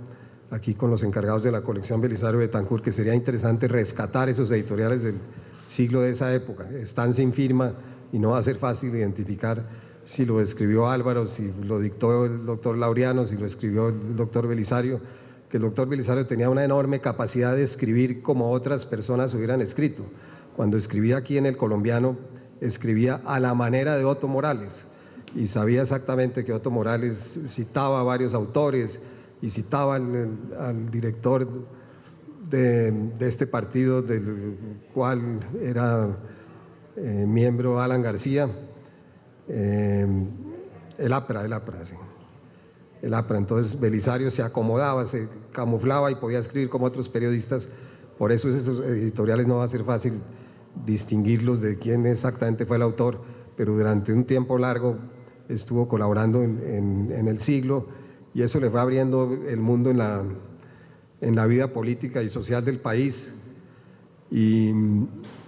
aquí con los encargados de la colección Belisario Betancur que sería interesante rescatar esos editoriales del Siglo de esa época. Están sin firma y no va a ser fácil identificar si lo escribió Álvaro, si lo dictó el doctor Laureano, si lo escribió el doctor Belisario, que el doctor Belisario tenía una enorme capacidad de escribir como otras personas hubieran escrito. Cuando escribía aquí en El Colombiano, escribía a la manera de Otto Morales y sabía exactamente que Otto Morales citaba a varios autores y citaba al director de este partido del cual era miembro Alan García, el APRA, sí. El APRA. Entonces Belisario se acomodaba, se camuflaba y podía escribir como otros periodistas. Por eso esos editoriales no va a ser fácil distinguirlos de quién exactamente fue el autor, pero durante un tiempo largo estuvo colaborando en El Siglo y eso le fue abriendo el mundo en la vida política y social del país, y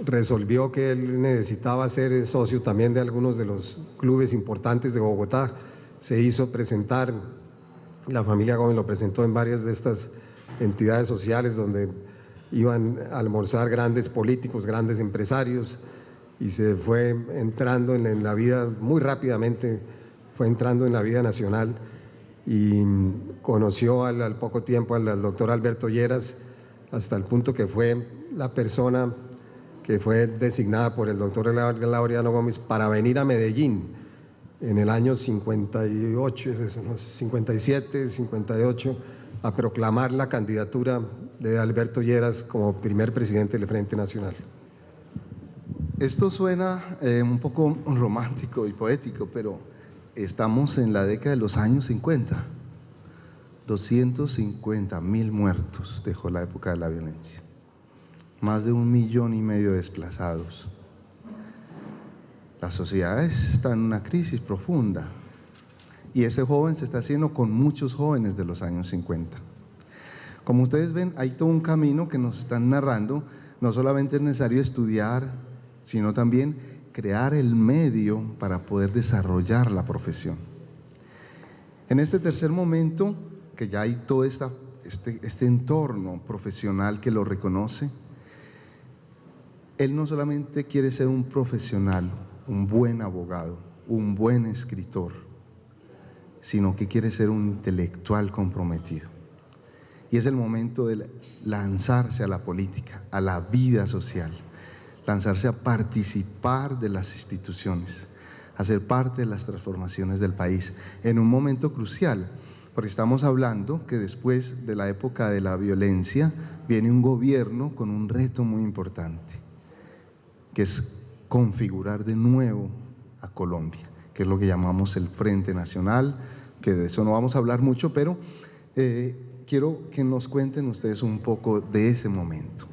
resolvió que él necesitaba ser socio también de algunos de los clubes importantes de Bogotá. Se hizo presentar, la familia Gómez lo presentó en varias de estas entidades sociales donde iban a almorzar grandes políticos, grandes empresarios, y se fue entrando en la vida muy rápidamente, fue entrando en la vida nacional y conoció al poco tiempo al doctor Alberto Lleras, hasta el punto que fue la persona que fue designada por el doctor Laureano Gómez para venir a Medellín en el año 58, es eso, ¿no? 57, 58, a proclamar la candidatura de Alberto Lleras como primer presidente del Frente Nacional. Esto suena un poco romántico y poético, pero estamos en la década de los años 50. 250.000 muertos dejó la época de la violencia. Más de 1,5 millones de desplazados. La sociedad está en una crisis profunda y ese joven se está haciendo con muchos jóvenes de los años 50. Como ustedes ven, hay todo un camino que nos están narrando. No solamente es necesario estudiar, sino también crear el medio para poder desarrollar la profesión. En este tercer momento, que ya hay todo este entorno profesional que lo reconoce, él no solamente quiere ser un profesional, un buen abogado, un buen escritor, sino que quiere ser un intelectual comprometido. Y es el momento de lanzarse a la política, a la vida social, lanzarse a participar de las instituciones, a ser parte de las transformaciones del país, en un momento crucial, porque estamos hablando que después de la época de la violencia viene un gobierno con un reto muy importante, que es configurar de nuevo a Colombia, que es lo que llamamos el Frente Nacional, que de eso no vamos a hablar mucho, pero quiero que nos cuenten ustedes un poco de ese momento.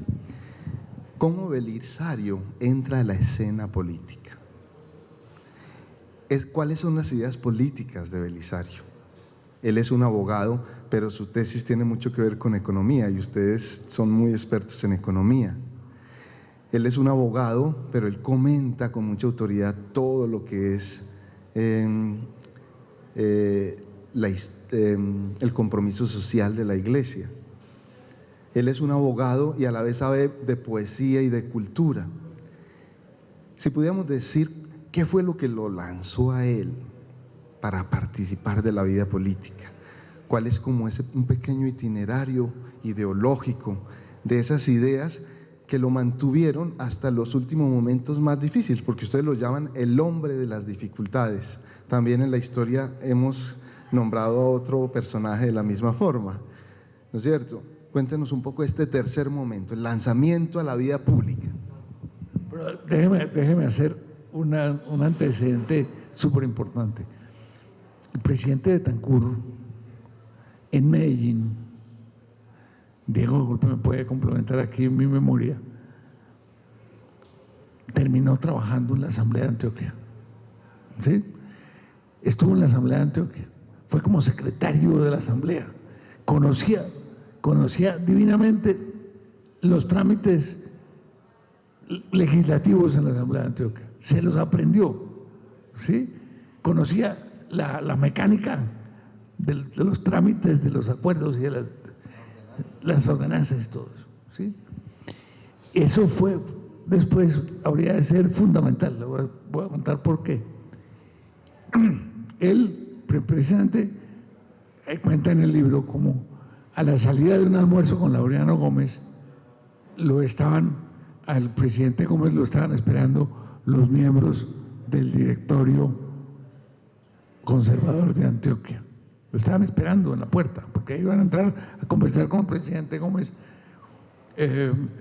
¿Cómo Belisario entra a la escena política? ¿Cuáles son las ideas políticas de Belisario? Él es un abogado, pero su tesis tiene mucho que ver con economía y ustedes son muy expertos en economía. Él es un abogado, pero él comenta con mucha autoridad todo lo que es el compromiso social de la iglesia. Él es un abogado y a la vez sabe de poesía y de cultura. Si pudiéramos decir qué fue lo que lo lanzó a él para participar de la vida política, cuál es como un pequeño itinerario ideológico de esas ideas que lo mantuvieron hasta los últimos momentos más difíciles, porque ustedes lo llaman el hombre de las dificultades. También en la historia hemos nombrado a otro personaje de la misma forma, ¿no es cierto? Cuéntenos un poco este tercer momento, el lanzamiento a la vida pública. Pero déjeme hacer un antecedente súper importante. El presidente Betancur en Medellín, Diego me puede complementar aquí en mi memoria, terminó trabajando en la Asamblea de Antioquia. ¿Sí? Estuvo en la Asamblea de Antioquia, fue como secretario de la Asamblea, conocía divinamente los trámites legislativos en la Asamblea de Antioquia, se los aprendió, ¿sí? Conocía la mecánica de los trámites, de los acuerdos y de las ordenanzas, todo eso, ¿sí? Eso fue, después habría de ser fundamental, le voy a contar por qué. Él, precisamente, cuenta en el libro como a la salida de un almuerzo con Laureano Gómez, al presidente Gómez lo estaban esperando los miembros del directorio conservador de Antioquia. Lo estaban esperando en la puerta, porque iban a entrar a conversar con el presidente Gómez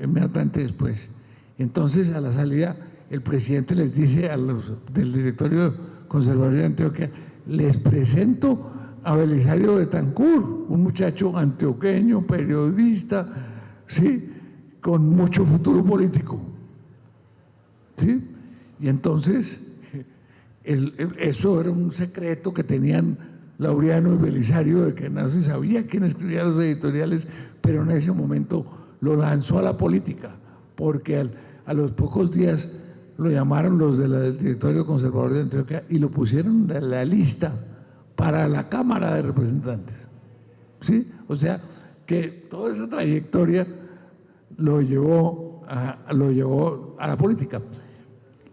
inmediatamente después. Entonces, a la salida, el presidente les dice a los del directorio conservador de Antioquia: les presento a Belisario Betancur, un muchacho antioqueño, periodista, ¿sí?, con mucho futuro político, ¿sí? Y entonces, eso era un secreto que tenían Laureano y Belisario, de que no se sabía quién escribía los editoriales, pero en ese momento lo lanzó a la política, porque a los pocos días lo llamaron los del directorio conservador de Antioquia y lo pusieron en la lista para la Cámara de Representantes, ¿sí? O sea, que toda esa trayectoria lo llevó a la política.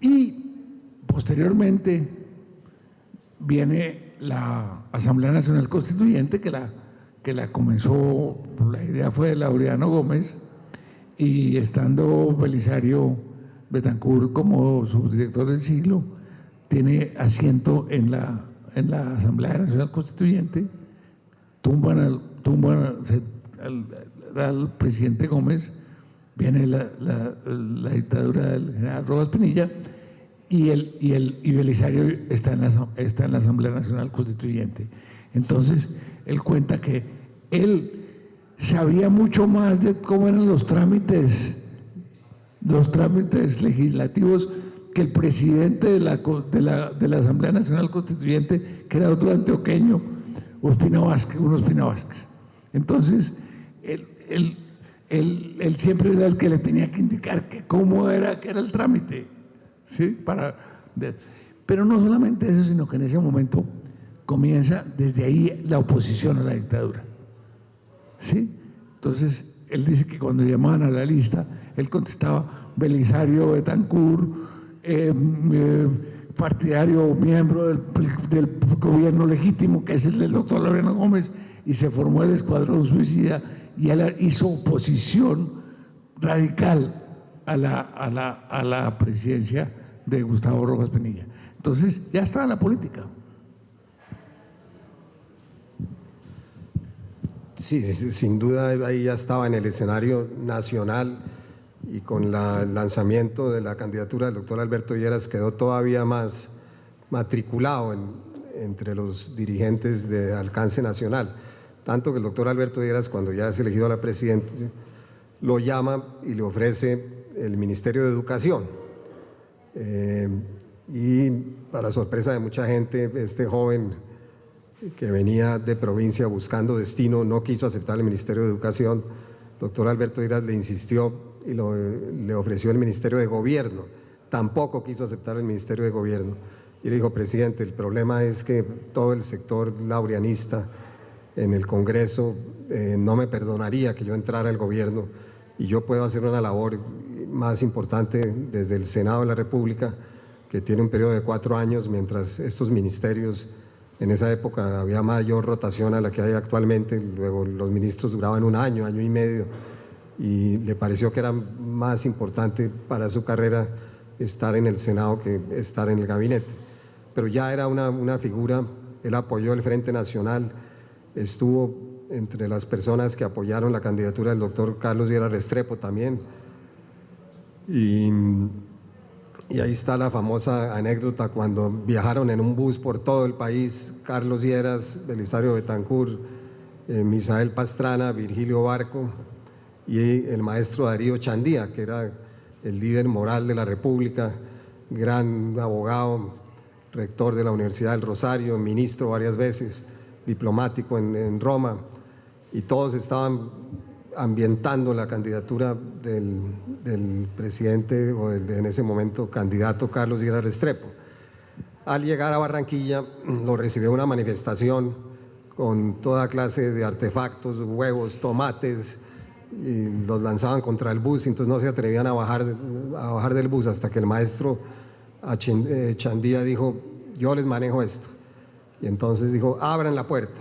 Y posteriormente viene la Asamblea Nacional Constituyente, que la comenzó, la idea fue de Laureano Gómez, y estando Belisario Betancur como subdirector del siglo, tiene asiento en la Asamblea Nacional Constituyente, tumban al presidente Gómez, viene la dictadura del general Rojas Pinilla, y Belisario está en la Asamblea Nacional Constituyente. Entonces, él cuenta que él sabía mucho más de cómo eran los trámites legislativos que el presidente de la Asamblea Nacional Constituyente, que era otro antioqueño, Ospina Vázquez. Entonces, él siempre era el que le tenía que indicar que cómo era el trámite, ¿sí? Pero no solamente eso, sino que en ese momento comienza desde ahí la oposición a la dictadura, ¿sí? Entonces, él dice que cuando llamaban a la lista, él contestaba: Belisario Betancur, partidario, miembro del gobierno legítimo, que es el del doctor Laureano Gómez, y se formó el escuadrón suicida, y él hizo oposición radical a la presidencia de Gustavo Rojas Pinilla. Entonces, ya estaba en la política. Sí, sin duda ahí ya estaba en el escenario nacional, y con el lanzamiento de la candidatura del doctor Alberto Lleras quedó todavía más matriculado entre los dirigentes de alcance nacional. Tanto que el doctor Alberto Lleras, cuando ya es elegido a la presidencia, lo llama y le ofrece el Ministerio de Educación. Y para sorpresa de mucha gente, este joven que venía de provincia buscando destino no quiso aceptar el Ministerio de Educación. Doctor Alberto Iras le insistió y le ofreció el Ministerio de Gobierno. Tampoco quiso aceptar el Ministerio de Gobierno. Y le dijo: presidente, el problema es que todo el sector laureanista en el Congreso no me perdonaría que yo entrara al gobierno, y yo puedo hacer una labor más importante desde el Senado de la República, que tiene un periodo de 4 años, mientras estos ministerios, en esa época había mayor rotación a la que hay actualmente. Luego los ministros duraban 1 año, año y medio, y le pareció que era más importante para su carrera estar en el Senado que estar en el gabinete. Pero ya era una figura. Él apoyó el Frente Nacional, estuvo entre las personas que apoyaron la candidatura del doctor Carlos Lleras Restrepo también. Y ahí está la famosa anécdota cuando viajaron en un bus por todo el país: Carlos Lleras, Belisario Betancur, Misael Pastrana, Virgilio Barco y el maestro Darío Chandía, que era el líder moral de la República, gran abogado, rector de la Universidad del Rosario, ministro varias veces, diplomático en Roma, y todos estaban ambientando la candidatura del presidente, o en ese momento candidato, Carlos Lleras Restrepo. Al llegar a Barranquilla lo recibió una manifestación con toda clase de artefactos, huevos, tomates, y los lanzaban contra el bus, y entonces no se atrevían a bajar del bus hasta que el maestro Chandía dijo: yo les manejo esto. Y entonces dijo: abran la puerta.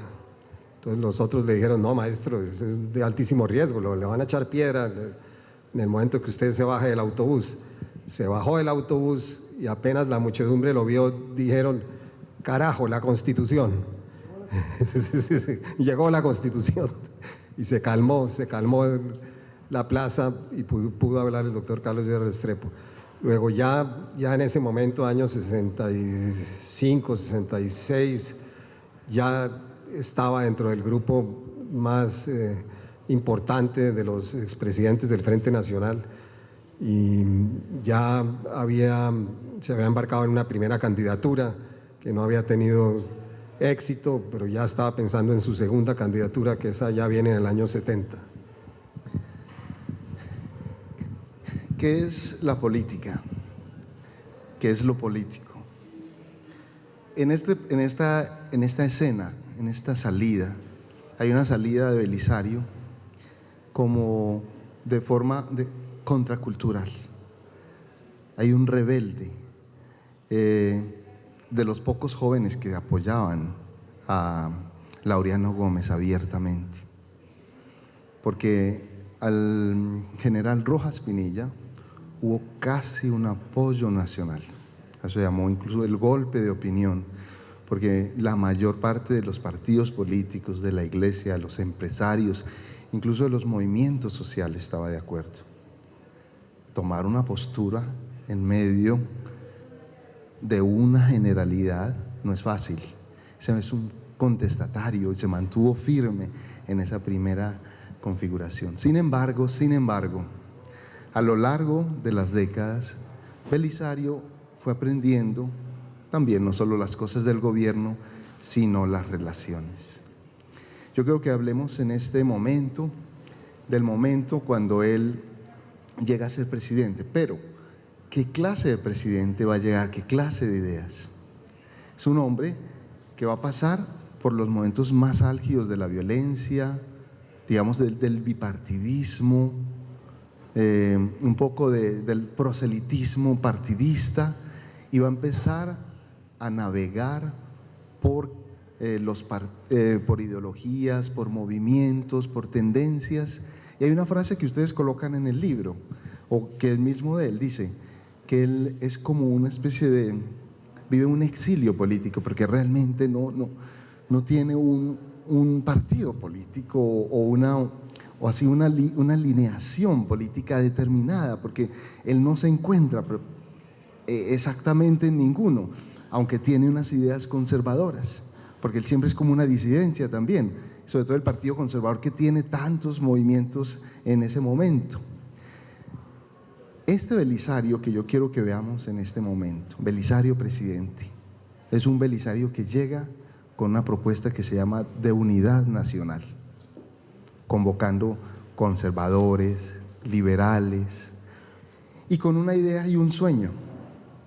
Entonces los otros le dijeron: no, maestro, es de altísimo riesgo, le van a echar piedra en el momento que usted se baje del autobús. Se bajó del autobús y apenas la muchedumbre lo vio, dijeron: carajo, la Constitución. Llegó la Constitución y se calmó la plaza, y pudo hablar el doctor Carlos Lleras Restrepo. Luego ya en ese momento, años 65, 66, ya estaba dentro del grupo más importante de los expresidentes del Frente Nacional, y ya se había embarcado en una primera candidatura que no había tenido éxito, pero ya estaba pensando en su segunda candidatura, que esa ya viene en el año 70. ¿Qué es la política? ¿Qué es lo político? En esta escena, en esta salida, hay una salida de Belisario como de forma contracultural. Hay un rebelde de los pocos jóvenes que apoyaban a Laureano Gómez abiertamente, porque al general Rojas Pinilla hubo casi un apoyo nacional. Eso se llamó incluso el golpe de opinión, porque la mayor parte de los partidos políticos, de la iglesia, los empresarios, incluso de los movimientos sociales estaba de acuerdo. Tomar una postura en medio de una generalidad no es fácil. Ese es un contestatario y se mantuvo firme en esa primera configuración. Sin embargo, a lo largo de las décadas, Belisario fue aprendiendo también no solo las cosas del gobierno, sino las relaciones. Yo creo que hablemos en este momento, del momento cuando él llega a ser presidente, pero ¿qué clase de presidente va a llegar? ¿Qué clase de ideas? Es un hombre que va a pasar por los momentos más álgidos de la violencia, digamos del bipartidismo, un poco del proselitismo partidista, y va a empezar a navegar por ideologías, por movimientos, por tendencias. Y hay una frase que ustedes colocan en el libro, o que el mismo de él dice, que él es como una especie de, vive un exilio político, porque realmente no tiene un partido político o así una alineación política determinada, porque él no se encuentra exactamente en ninguno, aunque tiene unas ideas conservadoras, porque él siempre es como una disidencia también, sobre todo el Partido Conservador, que tiene tantos movimientos en ese momento. Este Belisario que yo quiero que veamos en este momento, Belisario presidente, es un Belisario que llega con una propuesta que se llama de unidad nacional, convocando conservadores, liberales, y con una idea y un sueño.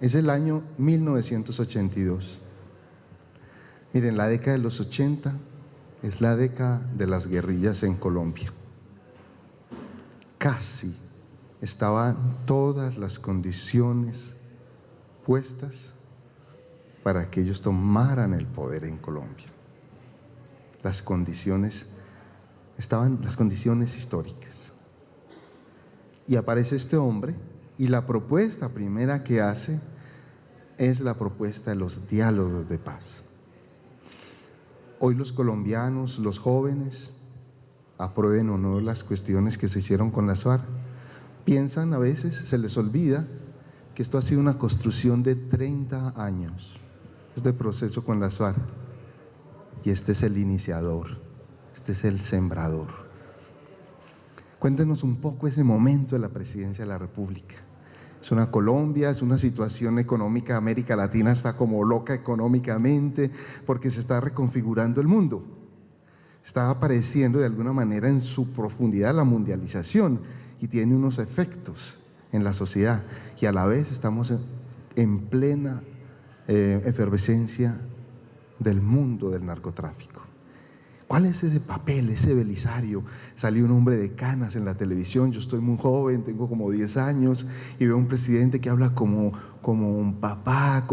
Es el año 1982. Miren, la década de los 80 es la década de las guerrillas en Colombia. Casi estaban todas las condiciones puestas para que ellos tomaran el poder en Colombia. Las condiciones históricas. Y aparece este hombre y la propuesta primera que hace es la propuesta de los diálogos de paz. Hoy los colombianos, los jóvenes, aprueben o no las cuestiones que se hicieron con las FARC, piensan a veces, se les olvida que esto ha sido una construcción de 30 años, este proceso con las FARC, y este es el iniciador, este es el sembrador. Cuéntenos un poco ese momento de la presidencia de la República. Es una Colombia, es una situación económica, América Latina está como loca económicamente porque se está reconfigurando el mundo. Está apareciendo de alguna manera en su profundidad la mundialización y tiene unos efectos en la sociedad, y a la vez estamos en plena efervescencia del mundo del narcotráfico. ¿Cuál es ese papel, ese Belisario? Salió un hombre de canas en la televisión, yo estoy muy joven, tengo como 10 años, y veo un presidente que habla como un papá,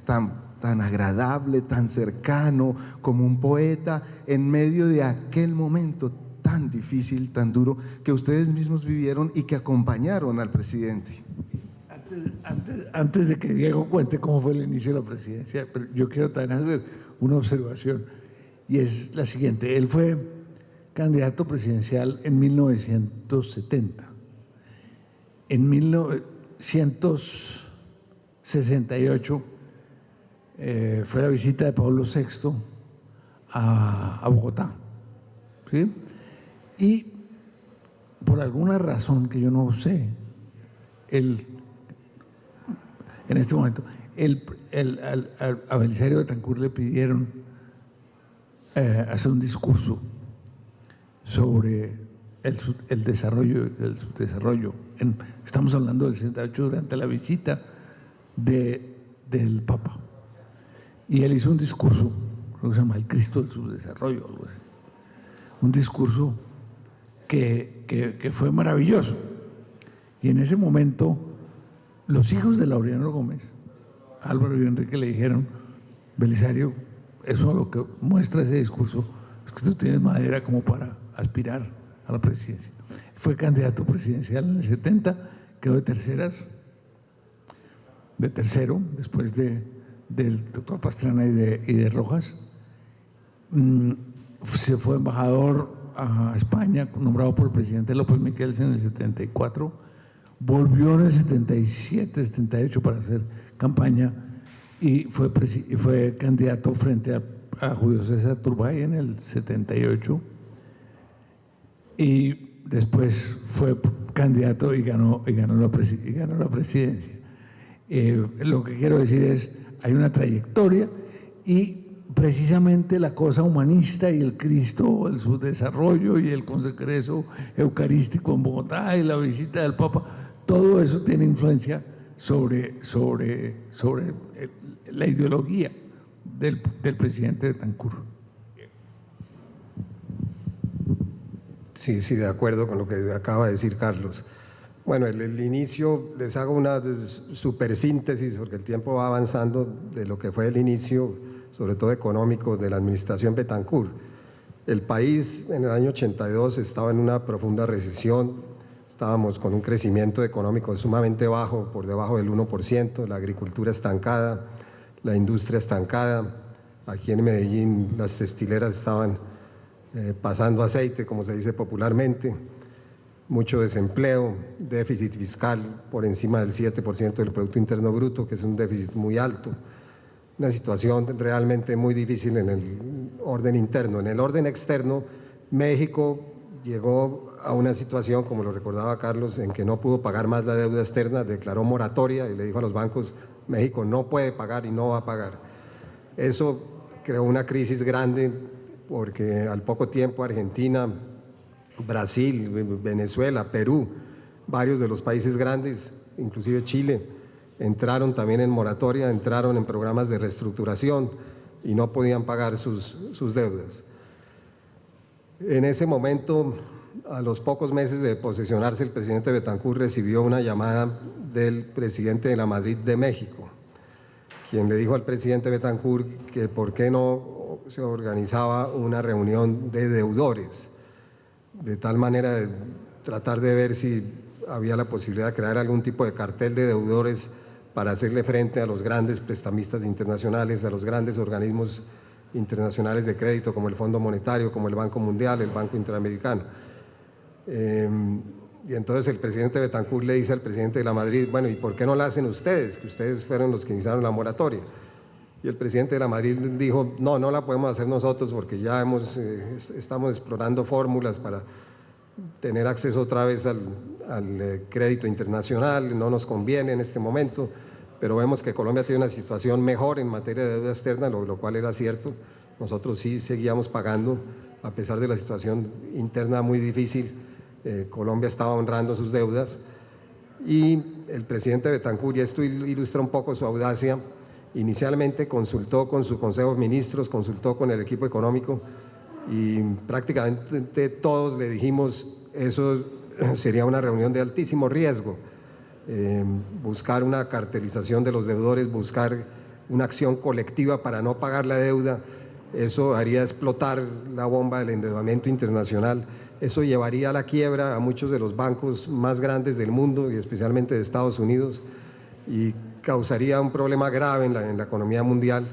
tan agradable, tan cercano, como un poeta, en medio de aquel momento tan difícil, tan duro, que ustedes mismos vivieron y que acompañaron al presidente. Antes de que Diego cuente cómo fue el inicio de la presidencia, pero yo quiero también hacer una observación, y es la siguiente. Él fue candidato presidencial en 1970. En 1968 fue la visita de Pablo VI a Bogotá, ¿sí? Y por alguna razón que yo no sé, en este momento, a Belisario Betancur le pidieron hacer un discurso sobre el desarrollo, el subdesarrollo. Estamos hablando del 68 durante la visita del Papa. Y él hizo un discurso, creo que se llama El Cristo del Subdesarrollo, algo así. Un discurso que fue maravilloso. Y en ese momento, los hijos de Laureano Gómez, Álvaro y Enrique, le dijeron: Belisario, eso lo que muestra ese discurso es que tú tienes madera como para aspirar a la presidencia. Fue candidato presidencial en el 70, quedó de tercero, después del doctor Pastrana y de Rojas. Se fue embajador a España, nombrado por el presidente López Miquels en el 74, volvió en el 77, 78 para hacer campaña y fue candidato frente a Julio César Turbay en el 78, y después fue candidato y ganó la presidencia. Lo que quiero decir es, hay una trayectoria, y precisamente la cosa humanista y el Cristo, el subdesarrollo y el Congreso Eucarístico en Bogotá y la visita del Papa, todo eso tiene influencia sobre la ideología del presidente Betancur. Sí, de acuerdo con lo que acaba de decir Carlos. Bueno, el inicio, les hago una supersíntesis porque el tiempo va avanzando de lo que fue el inicio, sobre todo económico, de la administración Betancur. El país en el año 82 estaba en una profunda recesión, estábamos con un crecimiento económico sumamente bajo, por debajo del 1%, la agricultura estancada, la industria estancada. Aquí en Medellín las textileras estaban pasando aceite, como se dice popularmente, mucho desempleo, déficit fiscal por encima del 7% del Producto Interno Bruto, que es un déficit muy alto. Una situación realmente muy difícil en el orden interno. En el orden externo, México llegó a una situación, como lo recordaba Carlos, en que no pudo pagar más la deuda externa, declaró moratoria y le dijo a los bancos: México no puede pagar y no va a pagar. Eso creó una crisis grande porque al poco tiempo Argentina, Brasil, Venezuela, Perú, varios de los países grandes, inclusive Chile, entraron también en moratoria, entraron en programas de reestructuración y no podían pagar sus deudas. En ese momento, a los pocos meses de posesionarse, el presidente Betancur recibió una llamada del presidente de la Madrid de México, quien le dijo al presidente Betancur que por qué no se organizaba una reunión de deudores, de tal manera de tratar de ver si había la posibilidad de crear algún tipo de cartel de deudores para hacerle frente a los grandes prestamistas internacionales, a los grandes organismos internacionales de crédito como el Fondo Monetario, como el Banco Mundial, el Banco Interamericano. Y entonces el presidente Betancur le dice al presidente de la Madrid: bueno, ¿y por qué no la hacen ustedes? Que ustedes fueron los que iniciaron la moratoria. Y el presidente de la Madrid dijo: no, no la podemos hacer nosotros porque ya estamos explorando fórmulas para tener acceso otra vez al crédito internacional, no nos conviene en este momento, pero vemos que Colombia tiene una situación mejor en materia de deuda externa, lo cual era cierto. Nosotros sí seguíamos pagando, a pesar de la situación interna muy difícil. Colombia estaba honrando sus deudas y el presidente Betancur, y esto ilustra un poco su audacia, inicialmente consultó con su Consejo de Ministros, consultó con el equipo económico y prácticamente todos le dijimos: eso sería una reunión de altísimo riesgo, buscar una cartelización de los deudores, buscar una acción colectiva para no pagar la deuda, eso haría explotar la bomba del endeudamiento internacional, eso llevaría a la quiebra a muchos de los bancos más grandes del mundo y especialmente de Estados Unidos, y causaría un problema grave en la economía mundial,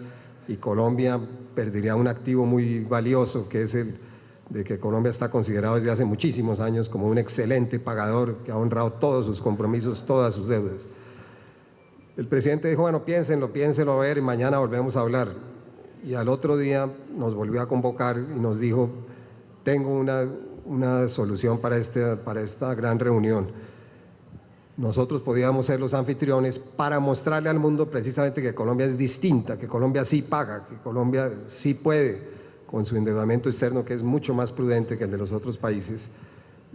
y Colombia perdería un activo muy valioso, que es el de que Colombia está considerado desde hace muchísimos años como un excelente pagador que ha honrado todos sus compromisos, todas sus deudas. El presidente dijo: bueno, piénsenlo a ver y mañana volvemos a hablar. Y al otro día nos volvió a convocar y nos dijo: tengo una solución para esta gran reunión. Nosotros podíamos ser los anfitriones para mostrarle al mundo precisamente que Colombia es distinta, que Colombia sí paga, que Colombia sí puede con su endeudamiento externo, que es mucho más prudente que el de los otros países,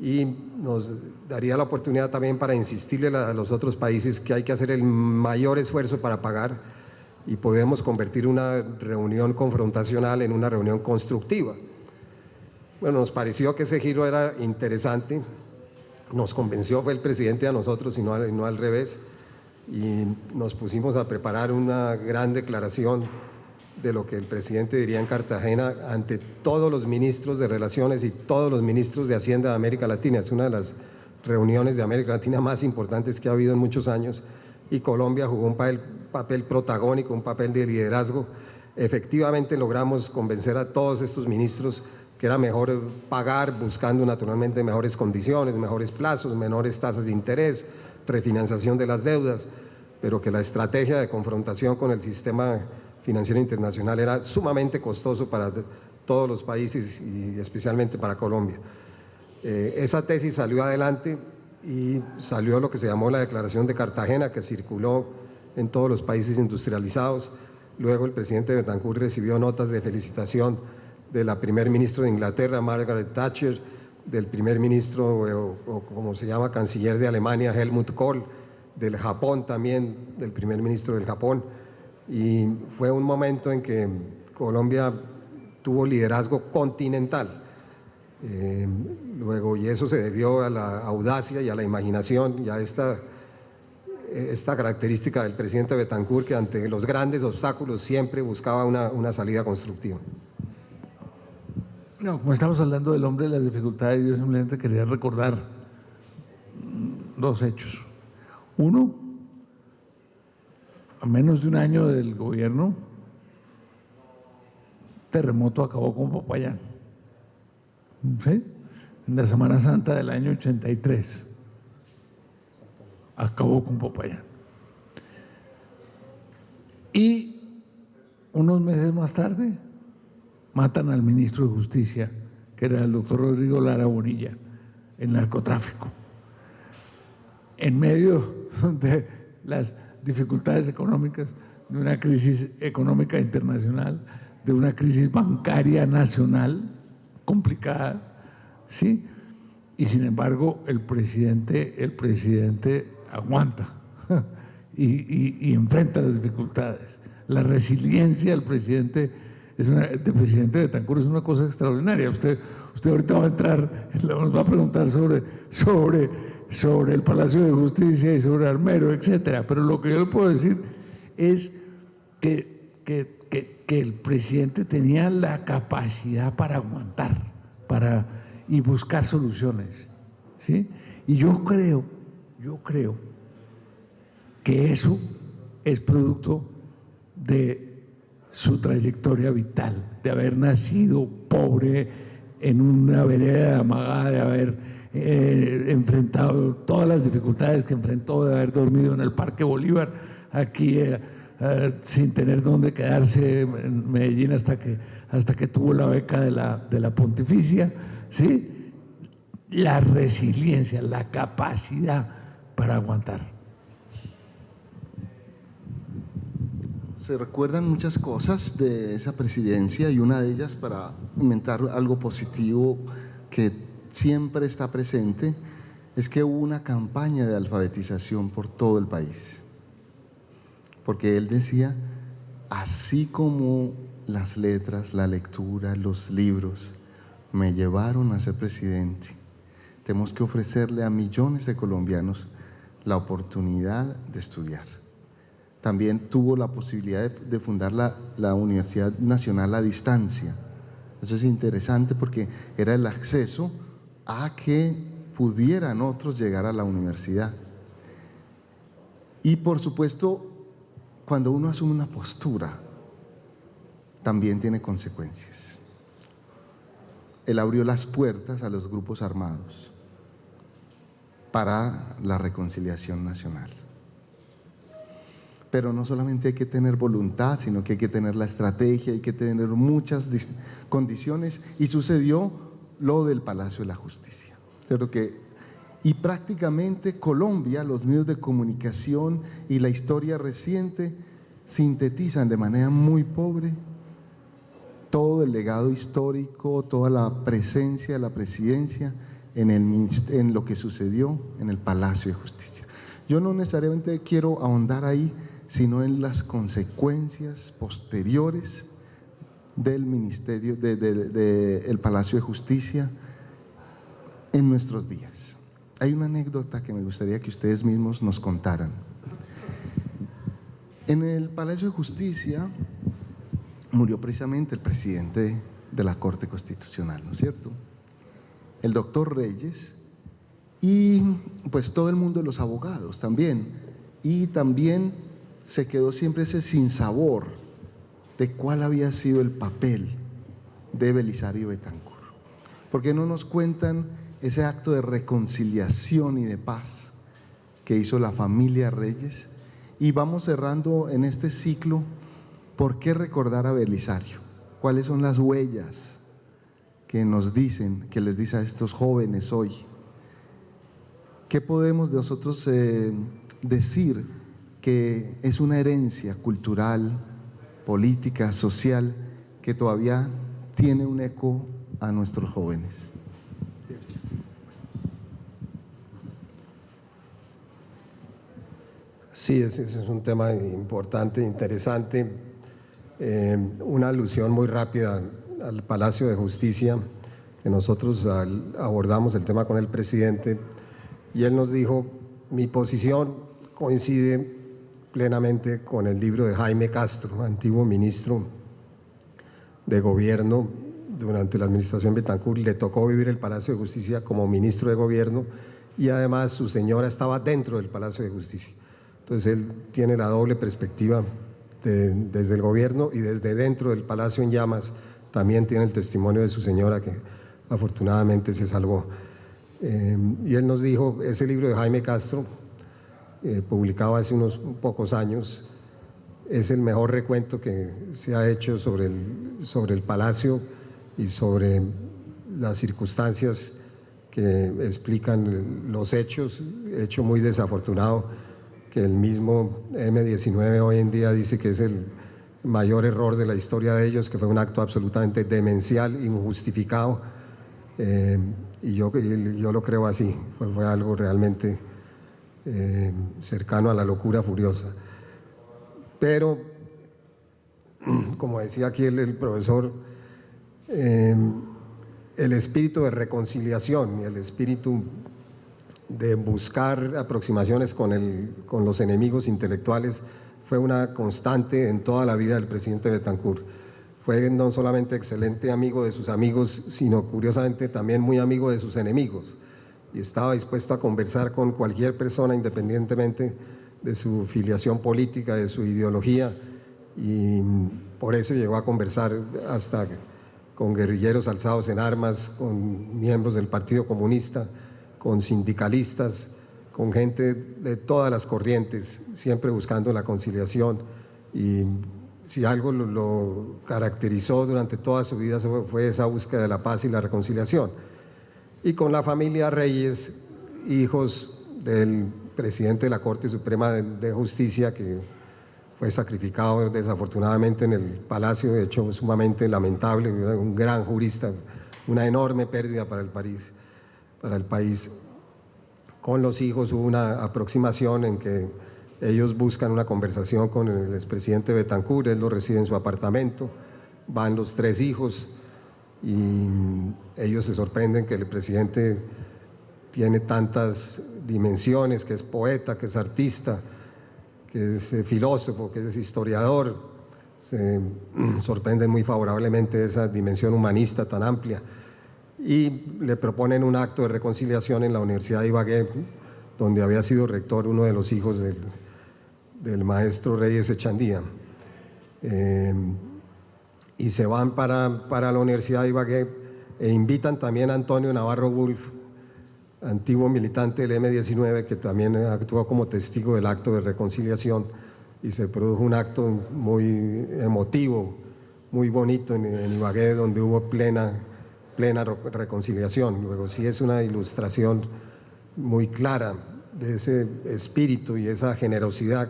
y nos daría la oportunidad también para insistirle a los otros países que hay que hacer el mayor esfuerzo para pagar, y podemos convertir una reunión confrontacional en una reunión constructiva. Bueno, nos pareció que ese giro era interesante, nos convenció, fue el presidente a nosotros y no al revés, y nos pusimos a preparar una gran declaración de lo que el presidente diría en Cartagena ante todos los ministros de Relaciones y todos los ministros de Hacienda de América Latina. Es una de las reuniones de América Latina más importantes que ha habido en muchos años, y Colombia jugó un papel protagónico, un papel de liderazgo. Efectivamente logramos convencer a todos estos ministros que era mejor pagar, buscando naturalmente mejores condiciones, mejores plazos, menores tasas de interés, refinanciación de las deudas, pero que la estrategia de confrontación con el sistema financiero internacional era sumamente costoso para todos los países y especialmente para Colombia. Esa tesis salió adelante y salió lo que se llamó la Declaración de Cartagena, que circuló en todos los países industrializados. Luego el presidente Betancur recibió notas de felicitación de la primer ministro de Inglaterra, Margaret Thatcher, del primer ministro, o como se llama, canciller de Alemania, Helmut Kohl, del Japón también, del primer ministro del Japón. Y fue un momento en que Colombia tuvo liderazgo continental. Y eso se debió a la audacia y a la imaginación y a esta característica del presidente Betancur, que ante los grandes obstáculos siempre buscaba una salida constructiva. No, como estamos hablando del hombre de las dificultades, yo simplemente quería recordar dos hechos. Uno, a menos de un año del gobierno, terremoto acabó con Popayán, ¿sí? En la Semana Santa del año 83 acabó con Popayán. Y unos meses más tarde matan al ministro de Justicia que era el doctor Rodrigo Lara Bonilla, el narcotráfico. En medio de las dificultades económicas, de una crisis económica internacional, de una crisis bancaria nacional complicada, ¿sí? Y sin embargo el presidente aguanta y enfrenta las dificultades. La resiliencia del presidente Betancur es una cosa extraordinaria. Usted ahorita va a entrar, nos va a preguntar sobre el Palacio de Justicia y sobre Armero, etcétera. Pero lo que yo le puedo decir es que el presidente tenía la capacidad para aguantar, y buscar soluciones, ¿sí? Y yo creo que eso es producto de su trayectoria vital, de haber nacido pobre en una vereda amagada, de haber enfrentado todas las dificultades que enfrentó, de haber dormido en el Parque Bolívar, aquí sin tener dónde quedarse en Medellín hasta que tuvo la beca de la Pontificia, ¿sí? La resiliencia, la capacidad para aguantar. Se recuerdan muchas cosas de esa presidencia y una de ellas, para inventar algo positivo que siempre está presente, es que hubo una campaña de alfabetización por todo el país. Porque él decía, así como las letras, la lectura, los libros me llevaron a ser presidente, tenemos que ofrecerle a millones de colombianos la oportunidad de estudiar. También tuvo la posibilidad de fundar la Universidad Nacional a Distancia. Eso es interesante porque era el acceso a que pudieran otros llegar a la universidad. Y por supuesto, cuando uno asume una postura, también tiene consecuencias. Él abrió las puertas a los grupos armados para la reconciliación nacional. Pero no solamente hay que tener voluntad, sino que hay que tener la estrategia, hay que tener muchas condiciones, y sucedió lo del Palacio de la Justicia. Y prácticamente Colombia, los medios de comunicación y la historia reciente sintetizan de manera muy pobre todo el legado histórico, toda la presencia de la presidencia en lo que sucedió en el Palacio de Justicia. Yo no necesariamente quiero ahondar ahí, sino en las consecuencias posteriores del ministerio, del Palacio de Justicia en nuestros días. Hay una anécdota que me gustaría que ustedes mismos nos contaran. En el Palacio de Justicia murió precisamente el presidente de la Corte Constitucional, ¿no es cierto? El doctor Reyes, y pues todo el mundo de los abogados también, y también se quedó siempre ese sinsabor de cuál había sido el papel de Belisario Betancur. ¿Por qué no nos cuentan ese acto de reconciliación y de paz que hizo la familia Reyes? Y vamos cerrando en este ciclo. ¿Por qué recordar a Belisario? ¿Cuáles son las huellas que nos dicen, que les dice a estos jóvenes hoy? ¿Qué podemos nosotros decir que es una herencia cultural, política, social, que todavía tiene un eco a nuestros jóvenes? Sí, ese es un tema importante, interesante. Una alusión muy rápida al Palacio de Justicia, que nosotros abordamos el tema con el presidente, y él nos dijo: mi posición coincide plenamente con el libro de Jaime Castro, antiguo ministro de Gobierno durante la administración Betancur. Le tocó vivir el Palacio de Justicia como ministro de Gobierno, y además su señora estaba dentro del Palacio de Justicia. Entonces él tiene la doble perspectiva desde el gobierno y desde dentro del Palacio en llamas. También tiene el testimonio de su señora, que afortunadamente se salvó. Y él nos dijo, ese libro de Jaime Castro, publicado hace unos pocos años, es el mejor recuento que se ha hecho sobre el Palacio y sobre las circunstancias que explican los hechos, hecho muy desafortunado, que el mismo M-19 hoy en día dice que es el mayor error de la historia de ellos, que fue un acto absolutamente demencial, injustificado, y yo lo creo así, fue algo realmente cercano a la locura furiosa. Pero, como decía aquí el profesor, el espíritu de reconciliación y el espíritu de buscar aproximaciones con los enemigos intelectuales fue una constante en toda la vida del presidente Betancur. Fue no solamente excelente amigo de sus amigos, sino curiosamente también muy amigo de sus enemigos, y estaba dispuesto a conversar con cualquier persona independientemente de su filiación política, de su ideología, y por eso llegó a conversar hasta con guerrilleros alzados en armas, con miembros del Partido Comunista, con sindicalistas, con gente de todas las corrientes, siempre buscando la conciliación. Y si algo lo caracterizó durante toda su vida fue esa búsqueda de la paz y la reconciliación. Y con la familia Reyes, hijos del presidente de la Corte Suprema de Justicia, que fue sacrificado desafortunadamente en el Palacio, de hecho sumamente lamentable, un gran jurista, una enorme pérdida para el país. Con los hijos hubo una aproximación en que ellos buscan una conversación con el expresidente Betancur, él lo recibe en su apartamento, van los 3 hijos y ellos se sorprenden que el presidente tiene tantas dimensiones, que es poeta, que es artista, que es filósofo, que es historiador. Se sorprenden muy favorablemente de esa dimensión humanista tan amplia y le proponen un acto de reconciliación en la Universidad de Ibagué, donde había sido rector uno de los hijos del maestro Reyes Echandía. Y se van para la Universidad de Ibagué e invitan también a Antonio Navarro Wolf, antiguo militante del M-19, que también actuó como testigo del acto de reconciliación, y se produjo un acto muy emotivo, muy bonito en Ibagué, donde hubo plena reconciliación. Luego sí es una ilustración muy clara de ese espíritu y esa generosidad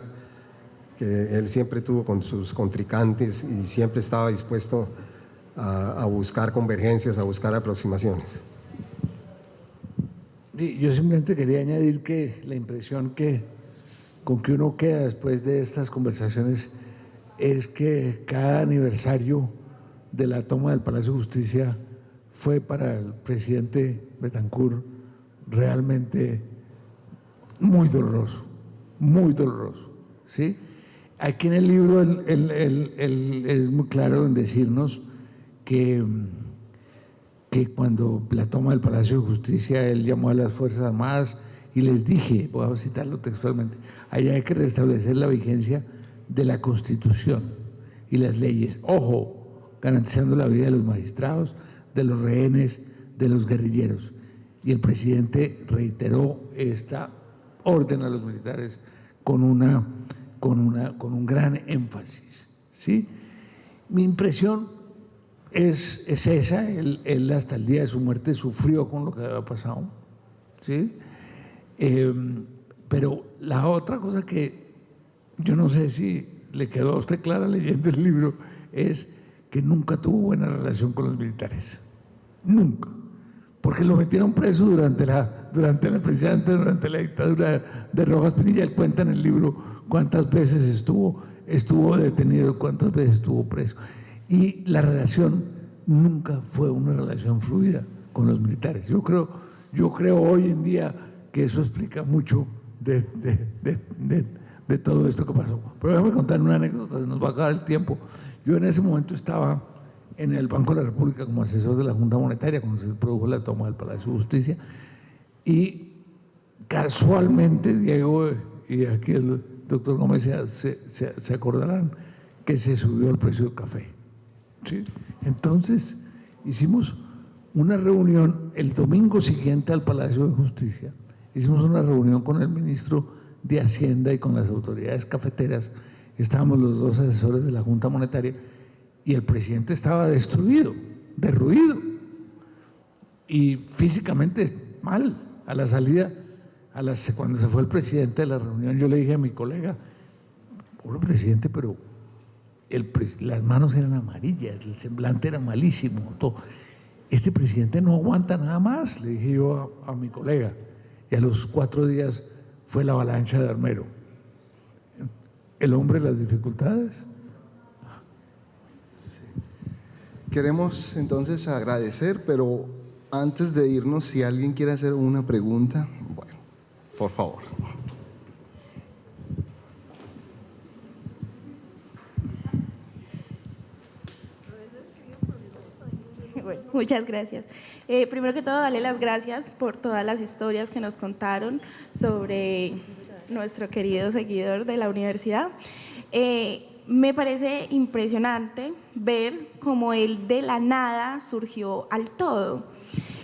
que él siempre tuvo con sus contrincantes y siempre estaba dispuesto a buscar convergencias, a buscar aproximaciones. Yo simplemente quería añadir que la impresión con que uno queda después de estas conversaciones es que cada aniversario de la toma del Palacio de Justicia fue para el presidente Betancur realmente muy doloroso, ¿sí? Aquí en el libro él es muy claro en decirnos que cuando la toma del Palacio de Justicia, él llamó a las Fuerzas Armadas y les dije, voy a citarlo textualmente, allá hay que restablecer la vigencia de la Constitución y las leyes, ojo, garantizando la vida de los magistrados, de los rehenes, de los guerrilleros. Y el presidente reiteró esta orden a los militares con un gran énfasis, ¿sí? Mi impresión es esa, él hasta el día de su muerte sufrió con lo que había pasado, ¿sí? Pero la otra cosa que yo no sé si le quedó a usted clara leyendo el libro es que nunca tuvo buena relación con los militares, nunca, porque lo metieron preso durante la dictadura de Rojas Pinilla. Él cuenta en el libro cuántas veces estuvo detenido, cuántas veces estuvo preso. Y la relación nunca fue una relación fluida con los militares. Yo creo hoy en día que eso explica mucho de todo esto que pasó. Pero déjame contar una anécdota, se nos va a acabar el tiempo. Yo en ese momento estaba en el Banco de la República como asesor de la Junta Monetaria cuando se produjo la toma del Palacio de Justicia, y casualmente Diego y aquí el doctor Gómez se acordarán que se subió el precio del café, ¿sí? Entonces hicimos una reunión el domingo siguiente al Palacio de Justicia, hicimos una reunión con el ministro de Hacienda y con las autoridades cafeteras. Estábamos los 2 asesores de la Junta Monetaria y el presidente estaba destruido, derruido. y físicamente mal. A la salida, cuando se fue el presidente de la reunión, yo le dije a mi colega, pobre presidente, pero las manos eran amarillas, el semblante era malísimo, todo. Este presidente no aguanta nada más, le dije yo a mi colega. Y a los 4 días fue la avalancha de Armero. El hombre de las dificultades. Queremos entonces agradecer, pero antes de irnos, si alguien quiere hacer una pregunta, bueno, por favor. Bueno, muchas gracias. Primero que todo, darle las gracias por todas las historias que nos contaron sobre nuestro querido seguidor de la universidad. Me parece impresionante ver cómo él de la nada surgió al todo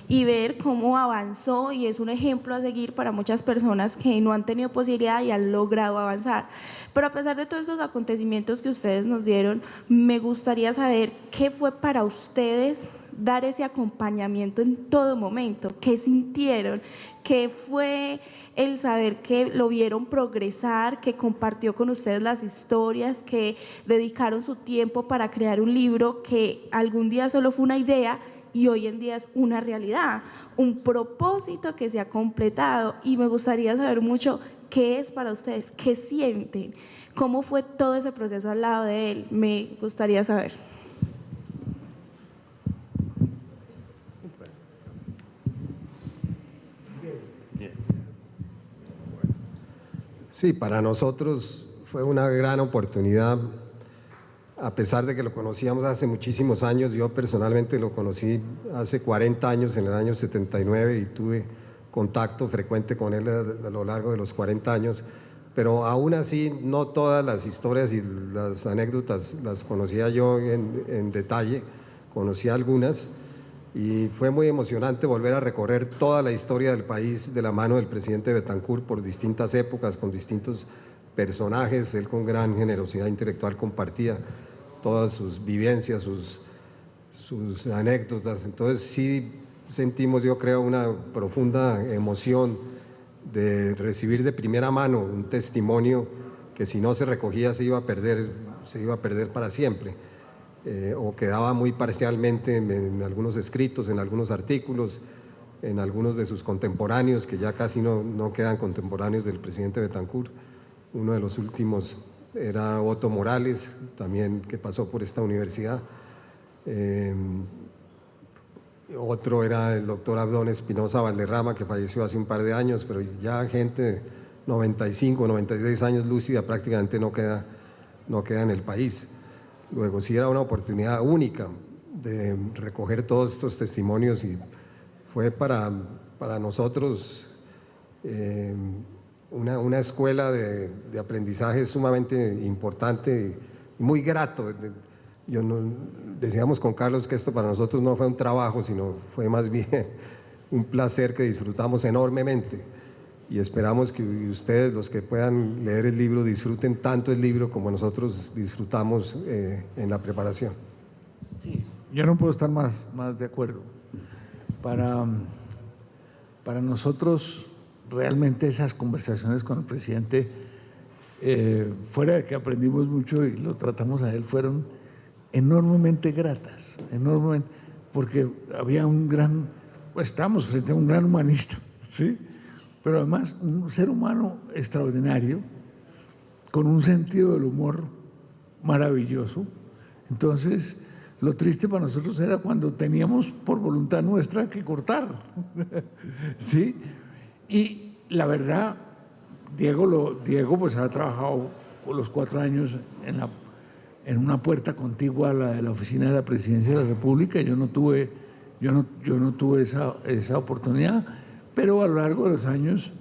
y ver cómo avanzó, y es un ejemplo a seguir para muchas personas que no han tenido posibilidad y han logrado avanzar. Pero a pesar de todos estos acontecimientos que ustedes nos dieron, me gustaría saber qué fue para ustedes dar ese acompañamiento en todo momento, qué sintieron, qué fue el saber que lo vieron progresar, que compartió con ustedes las historias, que dedicaron su tiempo para crear un libro que algún día solo fue una idea y hoy en día es una realidad, un propósito que se ha completado. Y me gustaría saber mucho qué es para ustedes, qué sienten, cómo fue todo ese proceso al lado de él. Me gustaría saber. Sí, para nosotros fue una gran oportunidad, a pesar de que lo conocíamos hace muchísimos años. Yo personalmente lo conocí hace 40 años, en el año 79, y tuve contacto frecuente con él a lo largo de los 40 años, pero aún así no todas las historias y las anécdotas las conocía yo en detalle, conocía algunas, y fue muy emocionante volver a recorrer toda la historia del país de la mano del presidente Betancur por distintas épocas, con distintos personajes. Él con gran generosidad intelectual compartía todas sus vivencias, sus anécdotas. Entonces sí sentimos, yo creo, una profunda emoción de recibir de primera mano un testimonio que si no se recogía se iba a perder para siempre. O quedaba muy parcialmente en algunos escritos, en algunos artículos, en algunos de sus contemporáneos, que ya casi no quedan contemporáneos del presidente Betancur. Uno de los últimos era Otto Morales, también, que pasó por esta universidad. Otro era el doctor Abdón Espinosa Valderrama, que falleció hace un par de años, pero ya gente de 95, 96 años lúcida prácticamente no queda en el país. Luego sí era una oportunidad única de recoger todos estos testimonios, y fue para nosotros una escuela de aprendizaje sumamente importante y muy grato. Decíamos con Carlos que esto para nosotros no fue un trabajo, sino fue más bien un placer que disfrutamos enormemente, y esperamos que ustedes, los que puedan leer el libro, disfruten tanto el libro como nosotros disfrutamos en la preparación. Sí, yo no puedo estar más de acuerdo. Para nosotros, realmente esas conversaciones con el presidente, fuera de que aprendimos mucho y lo tratamos a él, fueron enormemente gratas, enormemente, porque había estamos frente a un gran humanista, ¿sí? Pero además un ser humano extraordinario, con un sentido del humor maravilloso. Entonces, lo triste para nosotros era cuando teníamos por voluntad nuestra que cortar, ¿sí? Y la verdad, Diego pues ha trabajado por los 4 años en una puerta contigua a la de la oficina de la Presidencia de la República. Yo no tuve esa oportunidad, pero a lo largo de los años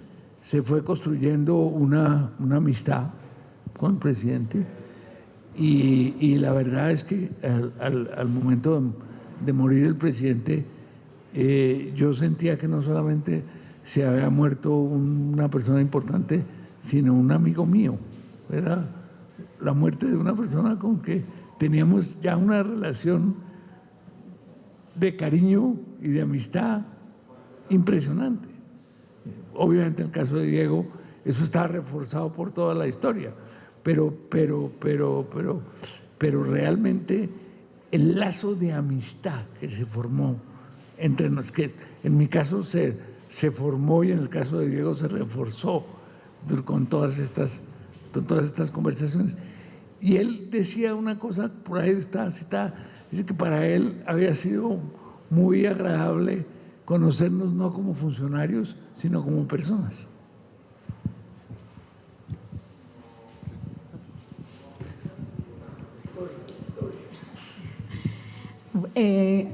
se fue construyendo una amistad con el presidente, y la verdad es que al momento de morir el presidente, yo sentía que no solamente se había muerto una persona importante, sino un amigo mío. Era la muerte de una persona con que teníamos ya una relación de cariño y de amistad impresionante. Obviamente en el caso de Diego eso está reforzado por toda la historia, pero realmente el lazo de amistad que se formó entre nosotros, que en mi caso se formó y en el caso de Diego se reforzó con todas estas conversaciones. Y él decía una cosa, por ahí está citada, dice que para él había sido muy agradable conocernos no como funcionarios, sino como personas.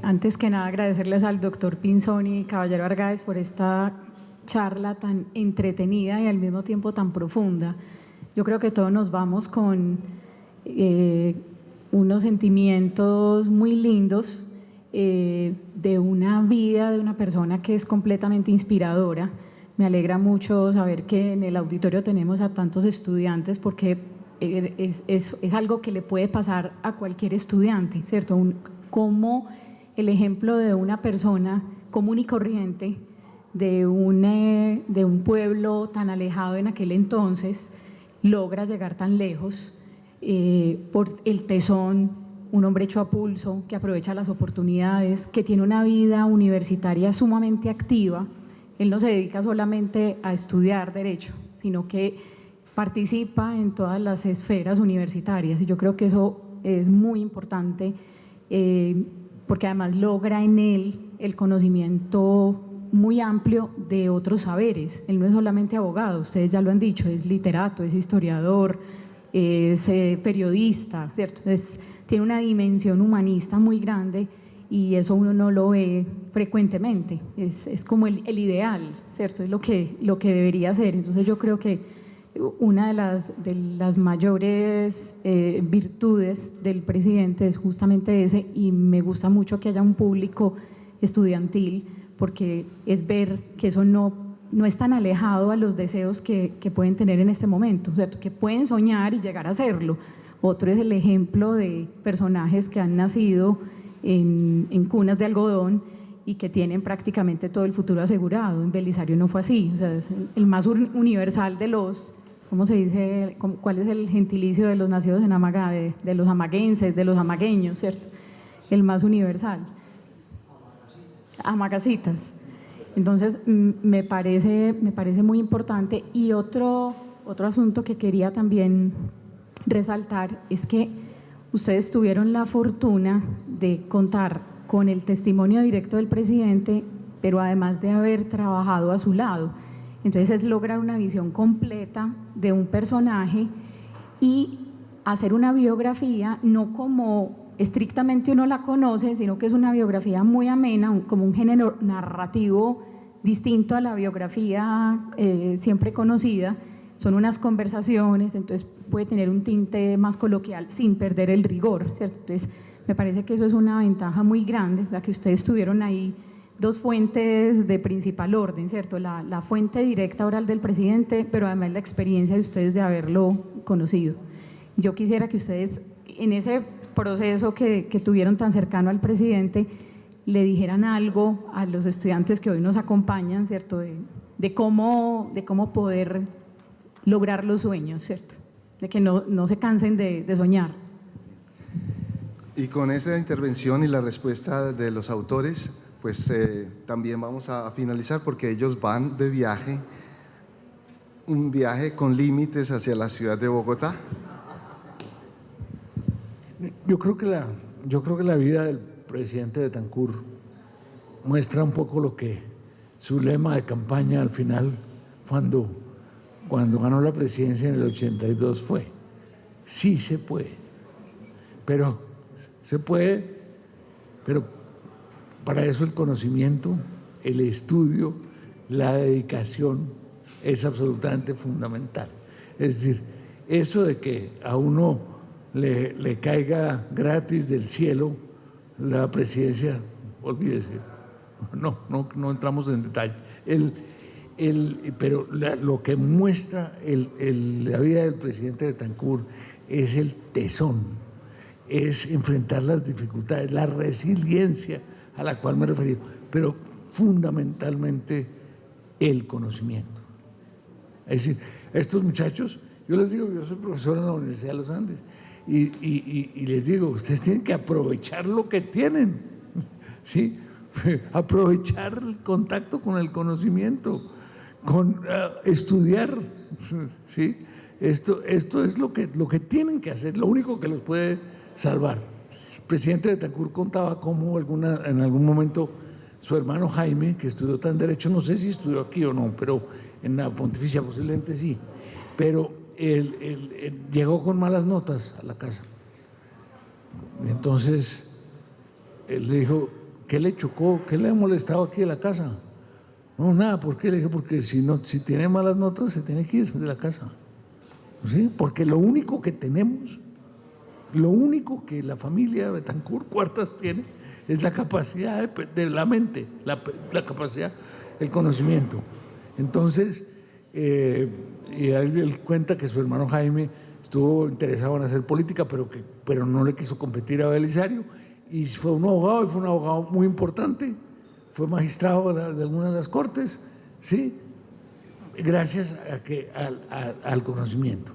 Antes que nada, agradecerles al doctor Pinzón y Caballero Argáez por esta charla tan entretenida y al mismo tiempo tan profunda. Yo creo que todos nos vamos con unos sentimientos muy lindos de una vida, de una persona que es completamente inspiradora. Me alegra mucho saber que en el auditorio tenemos a tantos estudiantes porque es algo que le puede pasar a cualquier estudiante, ¿cierto? Como el ejemplo de una persona común y corriente de un pueblo tan alejado en aquel entonces logra llegar tan lejos por el tesón, un hombre hecho a pulso, que aprovecha las oportunidades, que tiene una vida universitaria sumamente activa. Él no se dedica solamente a estudiar Derecho, sino que participa en todas las esferas universitarias y yo creo que eso es muy importante porque además logra en él el conocimiento muy amplio de otros saberes. Él no es solamente abogado, ustedes ya lo han dicho, es literato, es historiador, es periodista, ¿cierto? Tiene una dimensión humanista muy grande y eso uno no lo ve frecuentemente, es como el ideal, ¿cierto? Es lo que debería ser. Entonces yo creo que una de las mayores virtudes del presidente es justamente ese, y me gusta mucho que haya un público estudiantil porque es ver que eso no es tan alejado a los deseos que pueden tener en este momento, ¿cierto? Que pueden soñar y llegar a hacerlo. Otro es el ejemplo de personajes que han nacido en cunas de algodón y que tienen prácticamente todo el futuro asegurado. En Belisario no fue así, o sea, es el más universal de los, ¿cómo se dice? ¿Cuál es el gentilicio de los nacidos en Amaga? De los amaguenses, de los amagueños, ¿cierto? El más universal. Amagacitas. Entonces, me parece muy importante. Y otro asunto que quería también resaltar es que ustedes tuvieron la fortuna de contar con el testimonio directo del presidente, pero además de haber trabajado a su lado. Entonces es lograr una visión completa de un personaje y hacer una biografía no como estrictamente uno la conoce, sino que es una biografía muy amena, como un género narrativo distinto a la biografía siempre conocida. Son unas conversaciones, entonces puede tener un tinte más coloquial sin perder el rigor, ¿cierto? Entonces me parece que eso es una ventaja muy grande, o sea, que ustedes tuvieron ahí dos fuentes de principal orden, ¿cierto? La fuente directa oral del presidente, pero además la experiencia de ustedes de haberlo conocido. Yo quisiera que ustedes, en ese proceso que tuvieron tan cercano al presidente, le dijeran algo a los estudiantes que hoy nos acompañan, ¿cierto? De cómo poder lograr los sueños, ¿cierto? De que no se cansen de soñar. Y con esa intervención y la respuesta de los autores, pues también vamos a finalizar porque ellos van de viaje, un viaje con límites hacia la ciudad de Bogotá. Yo creo que la vida del presidente Betancur muestra un poco lo que su lema de campaña al final, cuando ganó la presidencia en el 82 fue: sí se puede, pero para eso el conocimiento, el estudio, la dedicación es absolutamente fundamental. Es decir, eso de que a uno le caiga gratis del cielo la presidencia, olvídese, no entramos en detalle. Pero lo que muestra la vida del presidente Betancur es el tesón, es enfrentar las dificultades, la resiliencia a la cual me he referido, pero fundamentalmente el conocimiento. Es decir, estos muchachos, yo les digo, yo soy profesor en la Universidad de los Andes, y les digo, ustedes tienen que aprovechar lo que tienen, ¿sí? Aprovechar el contacto con el conocimiento, con estudiar, ¿sí? Esto es lo que tienen que hacer, lo único que los puede salvar. El presidente Betancur contaba cómo en algún momento su hermano Jaime, que estudió tan derecho, no sé si estudió aquí o no, pero en la Pontificia posiblemente sí, pero él llegó con malas notas a la casa. Y entonces él le dijo, ¿qué le chocó? ¿Qué le ha molestado aquí en la casa? No, nada. ¿Por qué? Le dije, porque si tiene malas notas se tiene que ir de la casa. ¿Sí? Porque lo único que tenemos, lo único que la familia Betancur Cuartas tiene es la capacidad de la mente, la capacidad, el conocimiento. Entonces, y él cuenta que su hermano Jaime estuvo interesado en hacer política, pero no le quiso competir a Belisario, y fue un abogado muy importante, fue magistrado de algunas de las cortes, ¿sí? Gracias al conocimiento.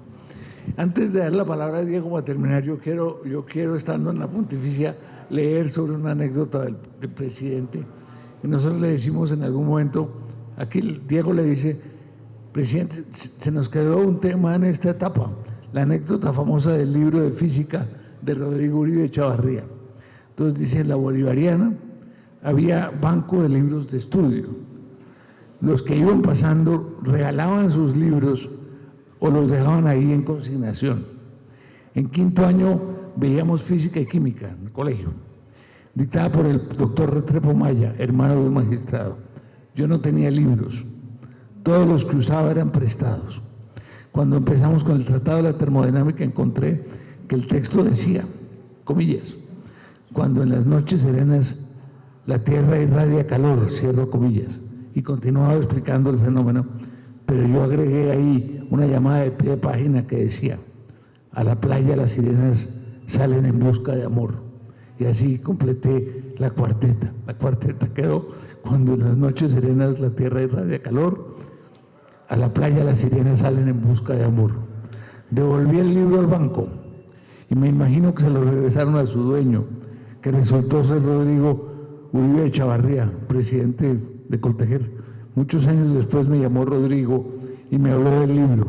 Antes de dar la palabra a Diego para terminar, yo quiero, estando en la Pontificia, leer sobre una anécdota del presidente. Y nosotros le decimos en algún momento, aquí Diego le dice, presidente, se nos quedó un tema en esta etapa, la anécdota famosa del libro de física de Rodrigo Uribe Echavarría. Entonces dice, en la Bolivariana había banco de libros de estudio. Los que iban pasando regalaban sus libros o los dejaban ahí en consignación. En quinto año veíamos física y química en el colegio, dictada por el doctor Restrepo Maya, hermano de un magistrado. Yo no tenía libros, todos los que usaba eran prestados. Cuando empezamos con el Tratado de la Termodinámica encontré que el texto decía, comillas, cuando en las noches serenas la Tierra irradia calor, cierro comillas, y continuaba explicando el fenómeno, pero yo agregué ahí una llamada de pie de página que decía, a la playa las sirenas salen en busca de amor. Y así completé la cuarteta. La cuarteta quedó, cuando en las noches serenas la tierra irradia calor, a la playa las sirenas salen en busca de amor. Devolví el libro al banco y me imagino que se lo regresaron a su dueño, que resultó ser Rodrigo Uribe Echavarría, presidente de Coltejer. Muchos años después me llamó Rodrigo y me habló del libro.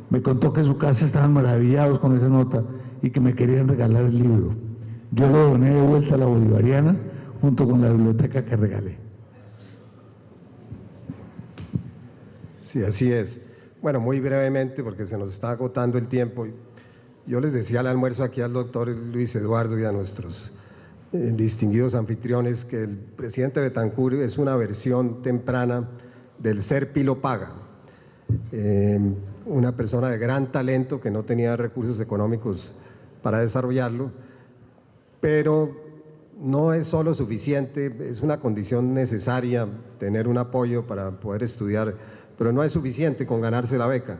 Me contó que en su casa estaban maravillados con esa nota y que me querían regalar el libro. Yo lo doné de vuelta a la Bolivariana junto con la biblioteca que regalé. Sí, así es. Bueno, muy brevemente, porque se nos está agotando el tiempo. Yo les decía al almuerzo aquí al doctor Luis Eduardo y a nuestros distinguidos anfitriones que el presidente Betancur es una versión temprana del ser Pilo Paga, una persona de gran talento que no tenía recursos económicos para desarrollarlo, pero no es solo suficiente, es una condición necesaria tener un apoyo para poder estudiar, pero no es suficiente con ganarse la beca.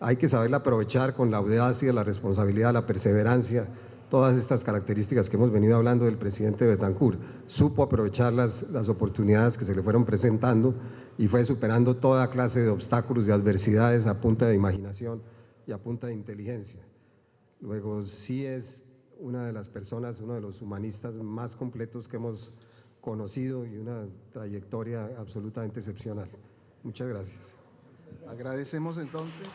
Hay que saberla aprovechar con la audacia, la responsabilidad, la perseverancia, todas estas características que hemos venido hablando del presidente Betancur. Supo aprovechar las oportunidades que se le fueron presentando y fue superando toda clase de obstáculos y adversidades a punta de imaginación y a punta de inteligencia. Luego, sí es una de las personas, uno de los humanistas más completos que hemos conocido y una trayectoria absolutamente excepcional. Muchas gracias. Agradecemos entonces.